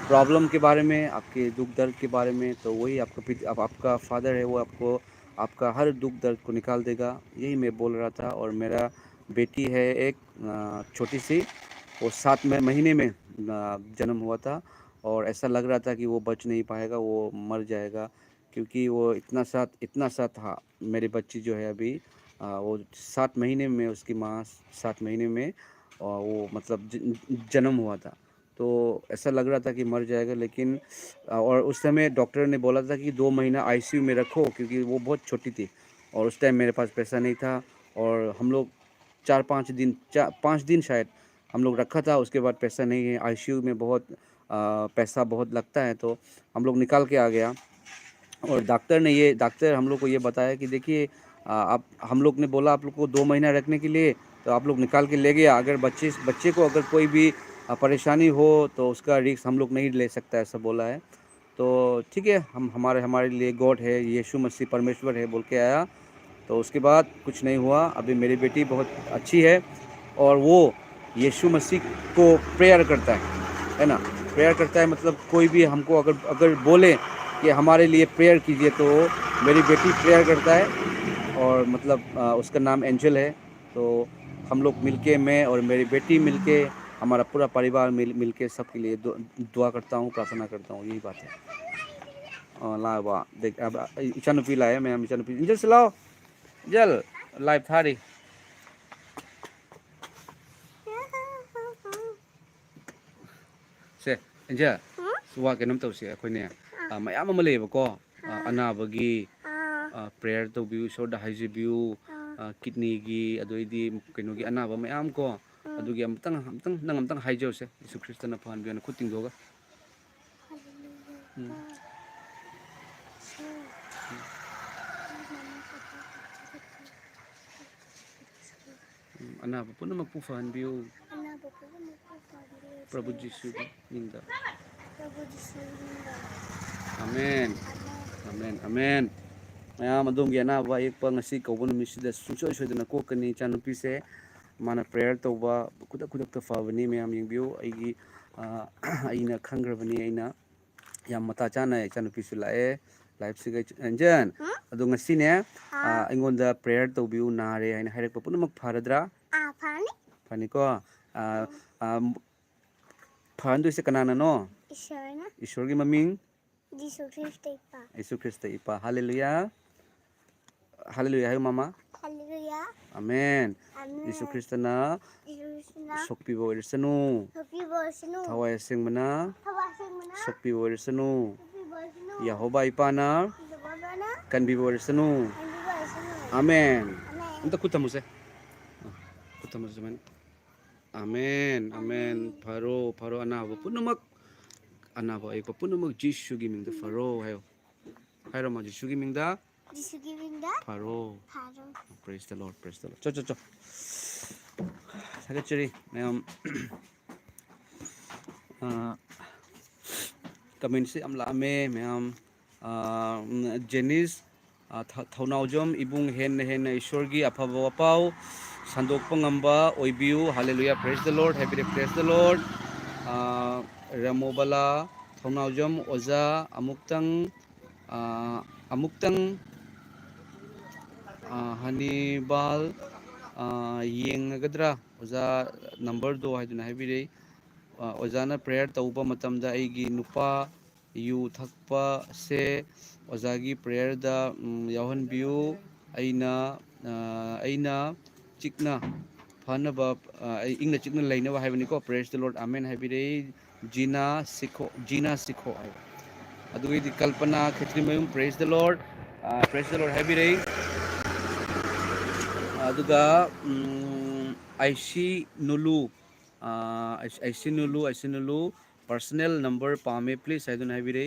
प्रॉब्लम के बारे में आपके दुख दर्द के बारे में तो वही आपका फादर है वो आपको आपका हर दुख दर्द को निकाल देगा यही मैं बोल रहा था। और मेरा बेटी है एक छोटी सी वो 7 महीने में जन्म हुआ था और ऐसा लग रहा था कि वो बच नहीं पाएगा वो मर जाएगा क्योंकि वो इतना सा था। मेरी बच्ची जो है अभी वो 7 महीने में उसकी माँ 7 महीने में वो मतलब जन्म हुआ था तो ऐसा लग रहा था कि मर जाएगा लेकिन और उस समय डॉक्टर ने बोला था कि 2 महीना आईसीयू में रखो क्योंकि वो बहुत छोटी थी और उस टाइम मेरे पास पैसा नहीं था और हम लोग 5 दिन शायद हम लोग रखा था। उसके बाद पैसा नहीं है आईसीयू में बहुत पैसा बहुत लगता है तो हम लोग निकाल के आ गया और डॉक्टर हम लोग को ये बताया कि देखिए आप हम लोग ने बोला आप लोग को 2 महीना रखने के लिए तो आप लोग निकाल के ले गया। अगर बच्चे को अगर कोई भी परेशानी हो तो उसका रिस्क हम लोग नहीं ले सकता ऐसा बोला है। तो ठीक है हमारे लिए गॉड है यीशु मसीह परमेश्वर है बोल के आया तो उसके बाद कुछ नहीं हुआ। अभी मेरी बेटी बहुत अच्छी है और वो यीशु मसीह को प्रेयर करता है ना। प्रेयर करता है मतलब कोई भी हमको अगर बोले कि हमारे लिए प्रेयर कीजिए तो मेरी बेटी प्रेयर करता है और मतलब उसका नाम एंजल है। तो हम लोग मिलके मैं और मेरी बेटी मिलके हमारा पूरा परिवार मिलके सबके लिए दुआ करता हूँ प्रार्थना करता हूँ यही बात है। ला वाह देख अब इचानुपी लाया मैं इचानुपी इंजल से लाओ जल लाइव था रही से इंजल सुवा के नम तौसी अखोइने मयाम अमा लेबको ꯑꯅꯥꯕꯒꯤ ꯄ꯭ꯔꯦꯌꯔ ꯇꯧꯕꯤꯌꯨ ꯏꯁꯣꯔꯗ ꯍꯥꯏꯖꯕꯤꯌꯨ ꯀꯤꯗꯅꯤꯒꯤ ꯑꯗꯩꯗꯤ ꯀꯩꯅꯣꯒꯤ ꯑꯅꯥꯕ ꯃꯌꯥꯝ ꯀꯣ ꯑꯗꯨꯒꯤ ꯑꯃꯨꯛꯇꯪ ꯅꯪ ꯑꯃꯨꯛꯇꯪ ꯍꯥꯏꯖꯧꯁꯦ ꯌꯦꯁꯨ ꯈ꯭ꯔꯤꯁꯇꯅ ꯐꯍꯟꯕꯤꯌꯣꯅ ꯈꯨꯠ ꯇꯤꯡꯊꯣꯛꯑꯒ ꯑꯅꯥꯕ ꯄꯨꯝꯅꯃꯛꯄꯨ ꯐꯍꯟꯕꯤꯌꯨ ꯄ꯭ꯔꯚꯨ ꯖꯤꯁꯨꯒꯤ ꯃꯤꯡꯗ ꯑꯃꯦꯟ ꯑꯃꯦꯟ ꯑꯃꯦꯟ ꯃꯌꯥꯝ ꯑꯗꯣꯝꯒꯤ ꯑꯅꯥꯕ ꯑꯌꯦꯛꯄ ꯉꯁꯤ ꯀꯧꯕ ꯅꯨꯃꯤꯠꯁꯤꯗ ꯁꯨꯡꯁꯣꯏ ꯁꯣꯏꯗꯅ ꯀꯣꯛꯀꯅꯤ ꯏꯆꯥꯅꯨꯄꯤꯁꯦ ꯃꯥꯅ ꯄ꯭ꯔꯦꯌꯔ ꯇꯧꯕ ꯈꯨꯗꯛꯇ ꯐꯕꯅꯤ ꯃꯌꯥꯝ ꯌꯦꯡꯕꯤꯌꯨ ꯑꯩꯅ ꯈꯪꯈ꯭ꯔꯕꯅꯤ ꯑꯩꯅ ꯌꯥꯝ ꯃꯇꯥ ꯆꯥꯅ ꯏꯆꯥꯅꯨꯄꯤꯁꯨ ꯂꯥꯛꯑꯦ ꯂꯥꯏꯐꯁꯤꯒ ꯑꯦꯟꯖꯟ ꯑꯗꯣ ꯉꯁꯤꯅꯦ ꯑꯩꯉꯣꯟꯗ ꯄ꯭ꯔꯦꯌꯔ ꯇꯧꯕꯤꯌꯨ ꯅꯥꯔꯦ ꯍꯥꯏꯅ ꯍꯥꯏꯔꯛꯄ ꯄꯨꯝꯅꯃꯛ ꯐꯔꯗ꯭ꯔꯥ ꯐꯅꯤꯀꯣ ꯐꯍꯟꯗꯣꯏꯁꯦ ꯀꯅꯥꯅꯅꯣ ꯏꯁꯣꯔꯒꯤ ꯃꯃꯤꯡ ꯌꯦꯁꯨ ꯈ꯭ꯔꯤꯁꯇ ꯏꯄꯥ ꯍꯜꯂꯦꯂꯨꯌꯥ ꯍꯜꯂꯦꯂꯨꯌꯥ ꯍꯥꯏꯌꯨ ꯃꯃꯥ ꯑꯃꯦꯟ ꯌꯦꯁꯨ ꯈ꯭ꯔꯤꯁꯇꯅ ꯁꯣꯛꯄꯤꯕ ꯑꯣꯏꯔꯁꯅꯨ ꯊꯋꯥꯏ ꯑꯁꯦꯡꯕꯅ ꯁꯣꯛꯄꯤꯕ ꯑꯣꯏꯔꯁꯅꯨ ꯌꯦꯍꯣꯚꯥ ꯏꯄꯥꯅ ꯀꯟꯕꯤꯕ ꯑꯣꯏꯔꯁꯅꯨ 아멘. 안다 굿타무세. 굿타무세 만. 아멘. 아멘. 바로 아나보 뿌누막 아나보 이거 뿌누막 지슈기 민다 바로 해요. 하이로마 지슈기 민다. 바로. Praise the Lord. Praise the Lord. 저. 사겠지리. 매엄 comments am la me ma'am Janice Thounaojam इबुंग हेन ईश्वर की अफब वपाउ संदोकप ngamba oibiu hallelujah praise the lord happy praise the lord ramobala Thounaojam ओजा अमुक्तंग हनीबाल येंगगद्रा ओजा नंबर दो हाइदुना हाइबिरे ओजाना प्रेयर तौबा मतमदा अइगी नुपा यू थकपा से ओजागी प्रेयर दा यावहनबियु अइना चिकना फनबा इंगना चिकना लेनबा हाइबनिको प्रेयर्स द लॉर्ड आमेन हाइबिरे जीना सिखो अदुगी Kalpana Khitrimayum praise the Lord हाइबिरे अदुगा आईसी नुलू पर्सनल नंबर पामे प्लीज हाइदुन हाइबिरे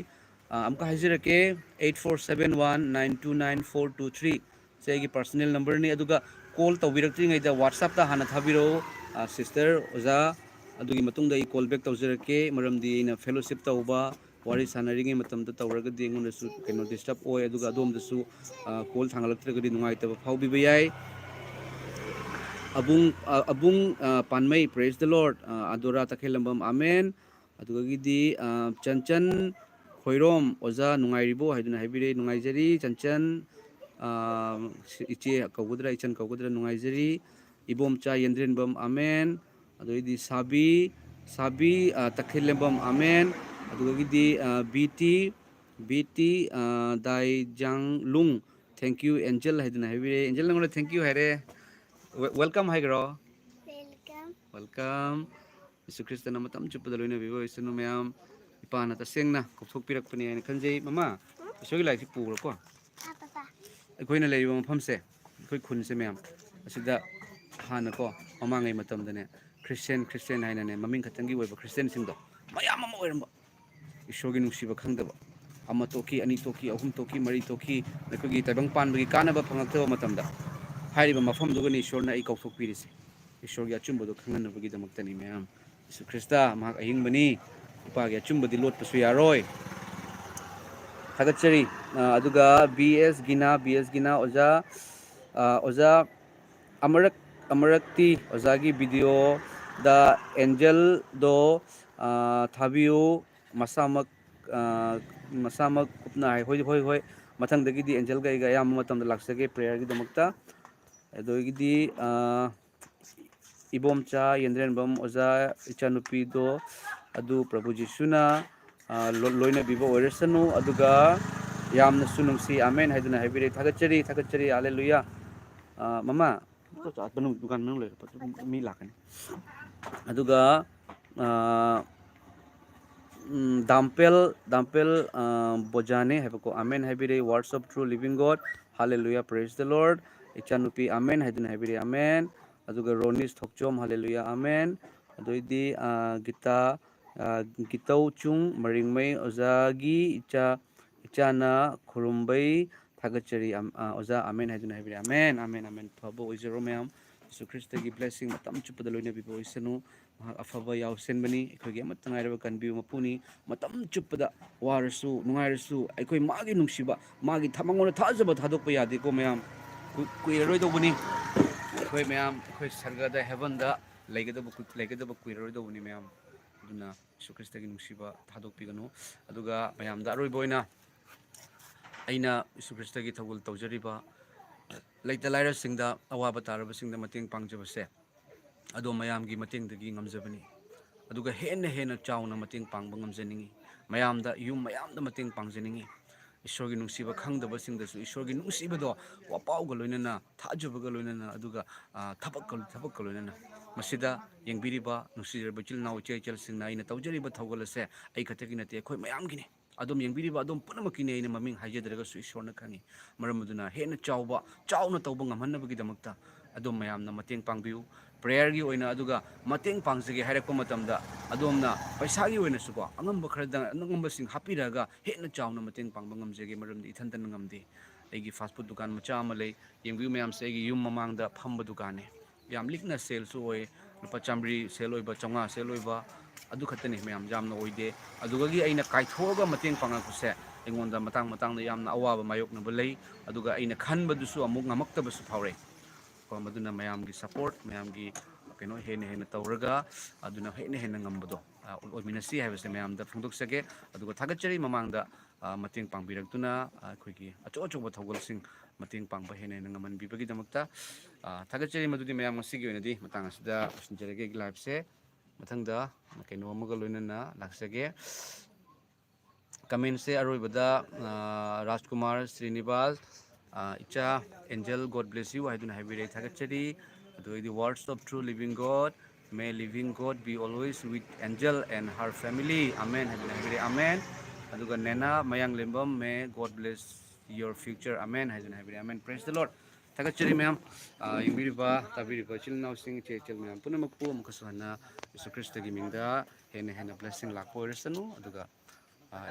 अमका हाजिरके 8471929423 से पर्सनल नंबर ने अदुगा कॉल तौबिरक्त्रिङैदा व्हाट्सएप ता हाना थाबिरो सिस्टर ओजा अदुगी मतुंगदा कॉल बैक तौजरके मरमदी ना फेलोशिप तौबा वारी सानरिङै मतमदा तौरगदि एंगोनसु कैनो डिस्टर्ब ओय अदुगा अदोमदसु कॉल थांगलक्त्रगदि नुंगाइतबा फाउबिबा याय abung panmai praise the lord adora takhelambam amen adugidi chanchan khoirom oza nungairibo haiduna haibire nungaijari chanchan iche kawgudra ichan kawgudra nungaijari ibomcha yendrenbam amen adugidi sabi takhelambam amen adugidi bt dai janglung thank you angel haiduna haibire angel nangona thank you haire welcome haigro welcome yesu krista na matam chupada loina bibo isunu mayam ipana ta sengna kopthok pirakpani aina khanjei mama isogi laiki pugro ko akoina leiba mafam se akoi khun se mayam asida hana ko mamangai matam dane christian haina ne maming khatangi oiba christian singdo mayam ama oiramba isogi nungsiba khangdaba ama toki ani toki ahum toki mari toki nakogi tabang panbagi kanaba phangakthaba matamda हाइरिबा मफमदुगनि ईश्वरना I कौथोकपिरिसे ईश्वरगी अचुंबदो खंगनबगीदमक्तनि ma'am Yeshu ख्रिस्ता महाक अहिंगबनी इपागी अचुंबदि लोटपसु यारोय थागतचरी अदुगा BS गिना ओजा अमरक्ति ओजागी video the angel दो थाबियो मसामक कुपना होय मथंगदगिदी angel गैगा याम मतमदा लाक्सगे prayer गिदमक्ता अदोगिदी Ibomcha यंद्रेनबम ओजा इचानुपीदो अदु प्रभु जिसुना लोइना बिबो ओइरसनु अदुगा यामना सुनुंसी आमेन हाइदुना हाइबिरे थागतचरी hallelujah mama तो चातनु दुकान में ले मी लाकने अदुगा Dampel Bojane have ko amen habire words of true living God hallelujah praise the Lord ichanupi amen haidun habire amen aduga Ronis Thokchom hallelujah amen adoidi Gita Gitau Chung Maringmai Ozagi Ichana Khurumbai Thagachari Oza amen haidun habire amen amen amen Phabo Ojero Mayam Jesus Christ ki blessing matam chupada loina bibo isanu afaba yausенbani ꯑꯩꯈꯣꯏꯒꯤ ꯑꯃꯠꯇ ꯉꯥꯏꯔꯕ ꯀꯟꯕꯤꯌꯨ ꯃꯄꯨꯅꯤ ꯃꯇꯝ ꯆꯨꯞꯄꯗ ꯋꯥꯔꯁꯨ ꯅꯨꯡꯉꯥꯏꯔꯁꯨ ꯑꯩꯈꯣꯏ ꯃꯥꯒꯤ ꯅꯨꯡꯁꯤꯕ ꯃꯥꯒꯤ ꯃꯉꯣꯟꯗ ꯊꯥꯖꯕ ꯊꯥꯗꯣꯛꯄ ꯌꯥꯗꯦꯀꯣ ꯃꯌꯥꯝ ꯀꯨꯏꯔꯔꯣꯏꯗꯧꯕꯅꯤ ꯑꯩꯈꯣꯏ ꯃꯌꯥꯝ ꯑꯩꯈꯣꯏ ꯁꯔꯒꯗ ꯍꯦꯕꯟꯗ ꯂꯩꯒꯗꯕ ꯀꯨꯏꯔꯔꯣꯏꯗꯧꯕꯅꯤ ꯃꯌꯥꯝ ꯑꯗꯨꯅ ꯌꯤꯁꯨ ꯈ꯭ꯔꯤꯁꯇꯒꯤ ꯅꯨꯡꯁꯤꯕ ꯊꯥꯗꯣꯛꯄꯤꯒꯅꯨ ꯑꯗꯨꯒ ꯃꯌꯥꯝꯗ ꯑꯔꯣꯏꯕ ꯑꯣꯏꯅ ꯑꯩꯅ ꯌꯤꯁꯨ ꯈ꯭ꯔꯤꯁꯇꯒꯤ ꯊꯧꯒꯜ ꯇꯧꯖꯔꯤꯕ ꯂꯩꯇ ꯂꯥꯏꯔꯁꯤꯡꯗ ꯑꯋꯥꯕ ꯇꯥꯔꯕꯁꯤꯡꯗ ꯃꯇꯦꯡ ꯄꯥꯡꯖꯕꯁꯦ ꯑꯗꯣ ꯃꯌꯥꯝꯒꯤ ꯃꯇꯦꯡꯗꯒꯤ ꯉꯝꯖꯕꯅꯤ ꯑꯗꯨꯒ ꯍꯦꯟꯅ ꯆꯥꯎꯅ ꯃꯇꯦꯡ ꯄꯥꯡꯕ ꯉꯝꯖꯅꯤꯡꯉꯤ ꯃꯌꯥꯝꯗ ꯌꯨꯝ ꯃꯌꯥꯝꯗ ꯃꯇꯦꯡ ꯄꯥꯡꯖꯅꯤꯡꯉꯤ ꯏꯁꯣꯔꯒꯤ ꯅꯨꯡꯁꯤꯕ ꯈꯪꯗꯕꯁꯤꯡꯗꯁꯨ ꯏꯁꯣꯔꯒꯤ ꯅꯨꯡꯁꯤꯕꯗꯣ ꯋꯥꯄꯥꯎꯒ ꯂꯣꯏꯅꯅ ꯊꯥꯖꯕꯒ ꯂꯣꯏꯅꯅ ꯑꯗꯨꯒ ꯊꯕꯛꯀ ꯂꯣꯏꯅꯅ ꯃꯁꯤꯗ ꯌꯦꯡꯕꯤꯔꯤꯕ ꯅꯨꯡꯁꯤꯖꯔꯕ ꯏꯆꯤꯜ ꯏꯅꯥꯎ ꯏꯆꯦ ꯏꯆꯜꯁꯤꯡꯅ ꯑꯩꯅ ꯇꯧꯖꯔꯤꯕ ꯊꯧꯒꯜ ꯑꯁꯦ ꯑꯩ ꯈꯛꯇꯒꯤ ꯅꯠꯇꯦ ꯑꯩꯈꯣꯏ ꯃꯌꯥꯝꯒꯤꯅꯤ ꯑꯗꯨꯝ ꯌꯦꯡꯕꯤꯔꯤꯕ ꯑꯗꯨꯝ ꯄꯨꯝꯅꯃꯛꯀꯤꯅꯤ ꯑꯩꯅ ꯃꯃꯤꯡ ꯍꯥꯏꯖꯗ꯭ꯔꯒꯁꯨ ꯏꯁꯣꯔꯅ ꯈꯪꯉꯤ ꯃꯔꯝ ꯑꯗꯨꯅ ꯍꯦꯟꯅ ꯆꯥꯎꯅ ꯇꯧꯕ ꯉꯝꯍꯟꯅꯕꯒꯤꯗꯃꯛꯇ ꯑꯗꯨꯝ ꯃꯌꯥꯝꯅ ꯃꯇꯦꯡ ꯄꯥꯡꯕꯤꯌꯨ ꯄ꯭ꯔꯦꯌꯔꯒꯤ ꯑꯣꯏꯅ ꯑꯗꯨꯒ ꯃꯇꯦꯡ ꯄꯥꯡꯖꯒꯦ ꯍꯥꯏꯔꯛꯄ ꯃꯇꯝꯗ ꯑꯗꯣꯝꯅ ꯄꯩꯁꯥꯒꯤ ꯑꯣꯏꯅꯁꯨꯀꯣ ꯑꯉꯝꯕ ꯈꯔꯗ ꯑꯉꯝꯕꯁꯤꯡ ꯍꯥꯞꯄꯤꯔꯒ ꯍꯦꯟꯅ ꯆꯥꯎꯅ ꯃꯇꯦꯡ ꯄꯥꯡꯕ ꯉꯝꯖꯒꯦ ꯃꯔꯝꯗꯤ ꯏꯊꯟꯇꯅ ꯉꯝꯗꯦ ꯑꯩꯒꯤ ꯐꯥꯁ ꯐꯨꯗ ꯗꯨꯀꯥꯟ ꯃꯆꯥ ꯑꯃ ꯂꯩ ꯌꯦꯡꯕꯤꯌꯨ ꯃꯌꯥꯝꯁꯦ ꯑꯩꯒꯤ ꯌꯨꯝ ꯃꯃꯥꯡꯗ ꯐꯝꯕ ꯗꯨꯀꯥꯟꯅꯤ ꯌꯥꯝ ꯂꯤꯛꯅ ꯁꯦꯜꯁꯨ ꯑꯣꯏ ꯂꯨꯄꯥ 100 ꯁꯦꯜ ꯑꯣꯏꯕ 500 ꯁꯦꯜ ꯑꯣꯏꯕ ꯑꯗꯨ ꯈꯛꯇꯅꯤ ꯃꯌꯥꯝ ꯌꯥꯝꯅ ꯑꯣꯏꯗꯦ ꯑꯗꯨꯒꯤ ꯑꯩꯅ ꯀꯥꯏꯊꯣꯛꯑꯒ ꯃꯇꯦꯡ ꯄꯥꯡꯉꯛꯄꯁꯦ ꯑꯩꯉꯣꯟꯗ ꯃꯇꯥꯡꯗ ꯌꯥꯝꯅ ꯑꯋꯥꯕ ꯃꯥꯌꯣꯛꯅꯕ ꯂꯩ ꯑꯗꯨꯒ ꯑꯩꯅ ꯈꯟꯕꯗꯨꯁꯨ ꯑꯃꯨꯛ ꯉꯝꯃꯛꯇꯕꯁꯨ ꯐꯥꯎꯔꯛꯏ ꯃꯗꯨꯅ ꯃꯌꯥꯝꯒꯤ ꯁꯄꯣꯔꯠ ꯃꯌꯥꯝꯒꯤ ꯀꯩꯅꯣ ꯍꯦꯟꯅ ꯇꯧꯔꯒ ꯑꯗꯨꯅ ꯍꯦꯟꯅ ꯉꯝꯕꯗꯣ ꯑꯣꯏꯃꯤꯟꯅꯁꯤ ꯍꯥꯏꯕꯁꯦ ꯃꯌꯥꯝꯗ ꯐꯣꯡꯗꯣꯛꯆꯒꯦ ꯑꯗꯨꯒ ꯊꯥꯒꯠꯆꯔꯤ ꯃꯃꯥꯡꯗ ꯃꯇꯦꯡ ꯄꯥꯡꯕꯤꯔꯛꯇꯨꯅ ꯑꯩꯈꯣꯏꯒꯤ ꯑꯆꯧꯕ ꯊꯧꯒꯜꯁꯤꯡ ꯃꯇꯦꯡ ꯄꯥꯡꯕ ꯍꯦꯟꯅ ꯉꯝꯍꯟꯕꯤꯕꯒꯤꯗꯃꯛꯇ ꯊꯥꯒꯠꯆꯔꯤ ꯃꯗꯨꯗꯤ ꯃꯌꯥꯝ ꯉꯁꯤꯒꯤ ꯑꯣꯏꯅꯗꯤ ꯃꯇꯥꯡ ꯑꯁꯤꯗ ꯂꯣꯏꯁꯤꯟꯖꯔꯒꯦ ꯑꯩꯒꯤ ꯂꯥꯏꯐꯁꯦ ꯃꯊꯪꯗ ꯀꯩꯅꯣ ꯑꯃꯒ ꯂꯣꯏꯅꯅ ꯂꯥꯛꯆꯒꯦ ꯀꯃꯦꯟꯁꯦ ꯑꯔꯣꯏꯕꯗ ꯔꯥꯖꯀꯨꯃꯥꯔ ꯁ꯭ꯔꯤꯅꯤꯕꯥꯁ ꯏꯆꯥ ꯑꯦꯟꯖꯦꯜ ꯒꯣꯗ ꯕ꯭ꯂꯦꯁ ꯌꯨ ꯍꯥꯏꯗꯨꯅ ꯍꯥꯏꯕꯤꯔꯛꯏ ꯊꯥꯒꯠꯆꯔꯤ ꯑꯗꯨꯗꯩꯗꯤ ꯋꯥꯔꯗꯁ ꯑꯣꯐ ꯇ꯭ꯔꯨ ꯂꯤꯕꯤꯡ ꯒꯣꯗ ꯃꯦ ꯂꯤꯕꯤꯡ God B always with angel ꯑꯦꯟड ꯍꯔ ꯐꯦꯃꯤꯂꯤ ꯑꯃꯦꯟ ꯍꯥꯏꯗꯨꯅ ꯍꯥꯏꯕꯤꯔꯛꯏ ꯑꯃꯦꯟ ꯑꯗꯨꯒ ꯅꯦꯅꯥ ꯃꯌꯥꯡꯂꯦꯝꯕꯝ ꯃꯦ God bless your future amen ꯍꯥꯏꯗꯨꯅ ꯍꯥꯏꯕꯤꯔꯛꯏ ꯑꯃꯦꯟ ꯄ꯭ꯔꯦꯁ ꯗ ꯂꯣꯔꯗ ꯊꯥꯒꯠꯆꯔꯤ ꯃꯌꯥꯝ ꯌꯦꯡꯕꯤꯔꯤꯕ ꯇꯥꯕꯤꯔꯤꯕ ꯏꯆꯤꯜ ꯏꯅꯥꯎꯁꯤꯡ ꯏꯆꯦ ꯏꯆꯜ ꯃꯌꯥꯝ ꯄꯨꯝꯅꯃꯛꯄꯨ ꯑꯃꯨꯛꯀꯁꯨ ꯍꯟꯅ ꯌꯤꯁꯨ ꯈ꯭ꯔꯤꯁꯇꯒꯤ ꯃꯤꯡꯗ ꯍꯦꯟꯅ ꯕ꯭ꯂꯦꯁꯤꯡ ꯂꯥꯛꯄ ꯑꯣꯏꯔꯁꯅꯨ ꯑꯗꯨꯒ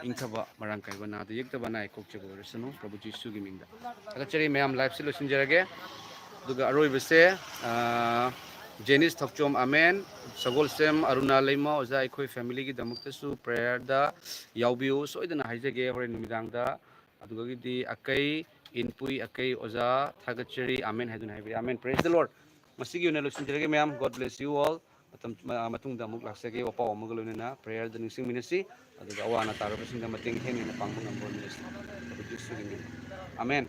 ꯏꯪꯊꯕ ꯃꯔꯥꯡ ꯀꯥꯏꯕ ꯅꯥꯗ ꯌꯦꯛꯇꯕ ꯑꯅꯥ ꯑꯌꯦꯛ ꯀꯣꯛꯆꯕ ꯑꯣꯏꯔꯁꯅꯨ ꯄ꯭ꯔꯚꯨ ꯖꯤꯁꯨꯒꯤ ꯃꯤꯡꯗ ꯊꯥꯒꯠꯆꯔꯤ ꯃꯌꯥꯝ ꯂꯥꯏꯐꯁꯦ ꯂꯣꯏꯁꯤꯟꯖꯔꯒꯦ ꯑꯗꯨꯒ ꯑꯔꯣꯏꯕꯁꯦ ꯖꯦꯅꯤꯁ ꯊꯣꯛꯆꯣꯝ ꯑꯃꯦꯟ ꯁꯒꯣꯜꯁꯦꯝ ꯑꯔꯨꯅꯥ ꯂꯩꯃ ꯑꯣꯖꯥ ꯑꯩꯈꯣꯏ ꯐꯦꯃꯤꯂꯤꯒꯤꯗꯃꯛꯇꯁꯨ ꯄ꯭ꯔꯦꯌꯔꯗ ꯌꯥꯎꯕꯤꯌꯨ ꯁꯣꯏꯗꯅ ꯍꯥꯏꯖꯒꯦ ꯍꯣꯔꯦꯟ ꯅꯨꯃꯤꯗꯥꯡꯗ ꯑꯗꯨꯗꯒꯤꯗꯤ ꯑꯀꯩ ꯏꯟꯄꯨꯏ ꯑꯀꯩ ꯑꯣꯖꯥ ꯊꯥꯒꯠꯆꯔꯤ ꯑꯃꯦꯟ ꯍꯥꯏꯗꯨꯅ ꯍꯥꯏꯕꯤꯔꯤ ꯑꯃꯦꯟ ꯄ꯭ꯔꯦꯁ ꯗ ꯂꯣꯔꯗ ꯃꯁꯤꯒꯤ ꯑꯣꯏꯅ ꯂꯣꯏꯁꯤꯟꯖꯔꯒꯦ ꯃꯌꯥꯝ ꯒꯣꯗ ꯕ꯭ꯂꯦꯁ ꯌꯨ ꯑꯣꯜ ꯃꯇꯨꯡꯗ ꯑꯃꯨꯛ ꯂꯥꯛꯆꯒꯦ ꯋꯥꯄꯥꯎ ꯑꯃꯒ ꯂꯣꯏꯅꯅ ꯄ꯭ꯔꯦꯌꯔꯗ ꯅꯤꯡꯁꯤꯡꯃꯤꯟꯅꯁꯤ ꯑꯗꯨꯒ ꯑꯋꯥ ꯑꯅꯥ ꯇꯥꯔꯕꯁꯤꯡꯗ ꯃꯇꯦꯡ ꯍꯦꯟꯅ ꯄꯥꯡꯕ ꯉꯝꯕ ꯑꯣꯏꯃꯤꯟꯅꯁꯤ ꯖꯤꯁꯨꯒꯤ ꯃꯤꯡ ꯑꯃꯦꯟ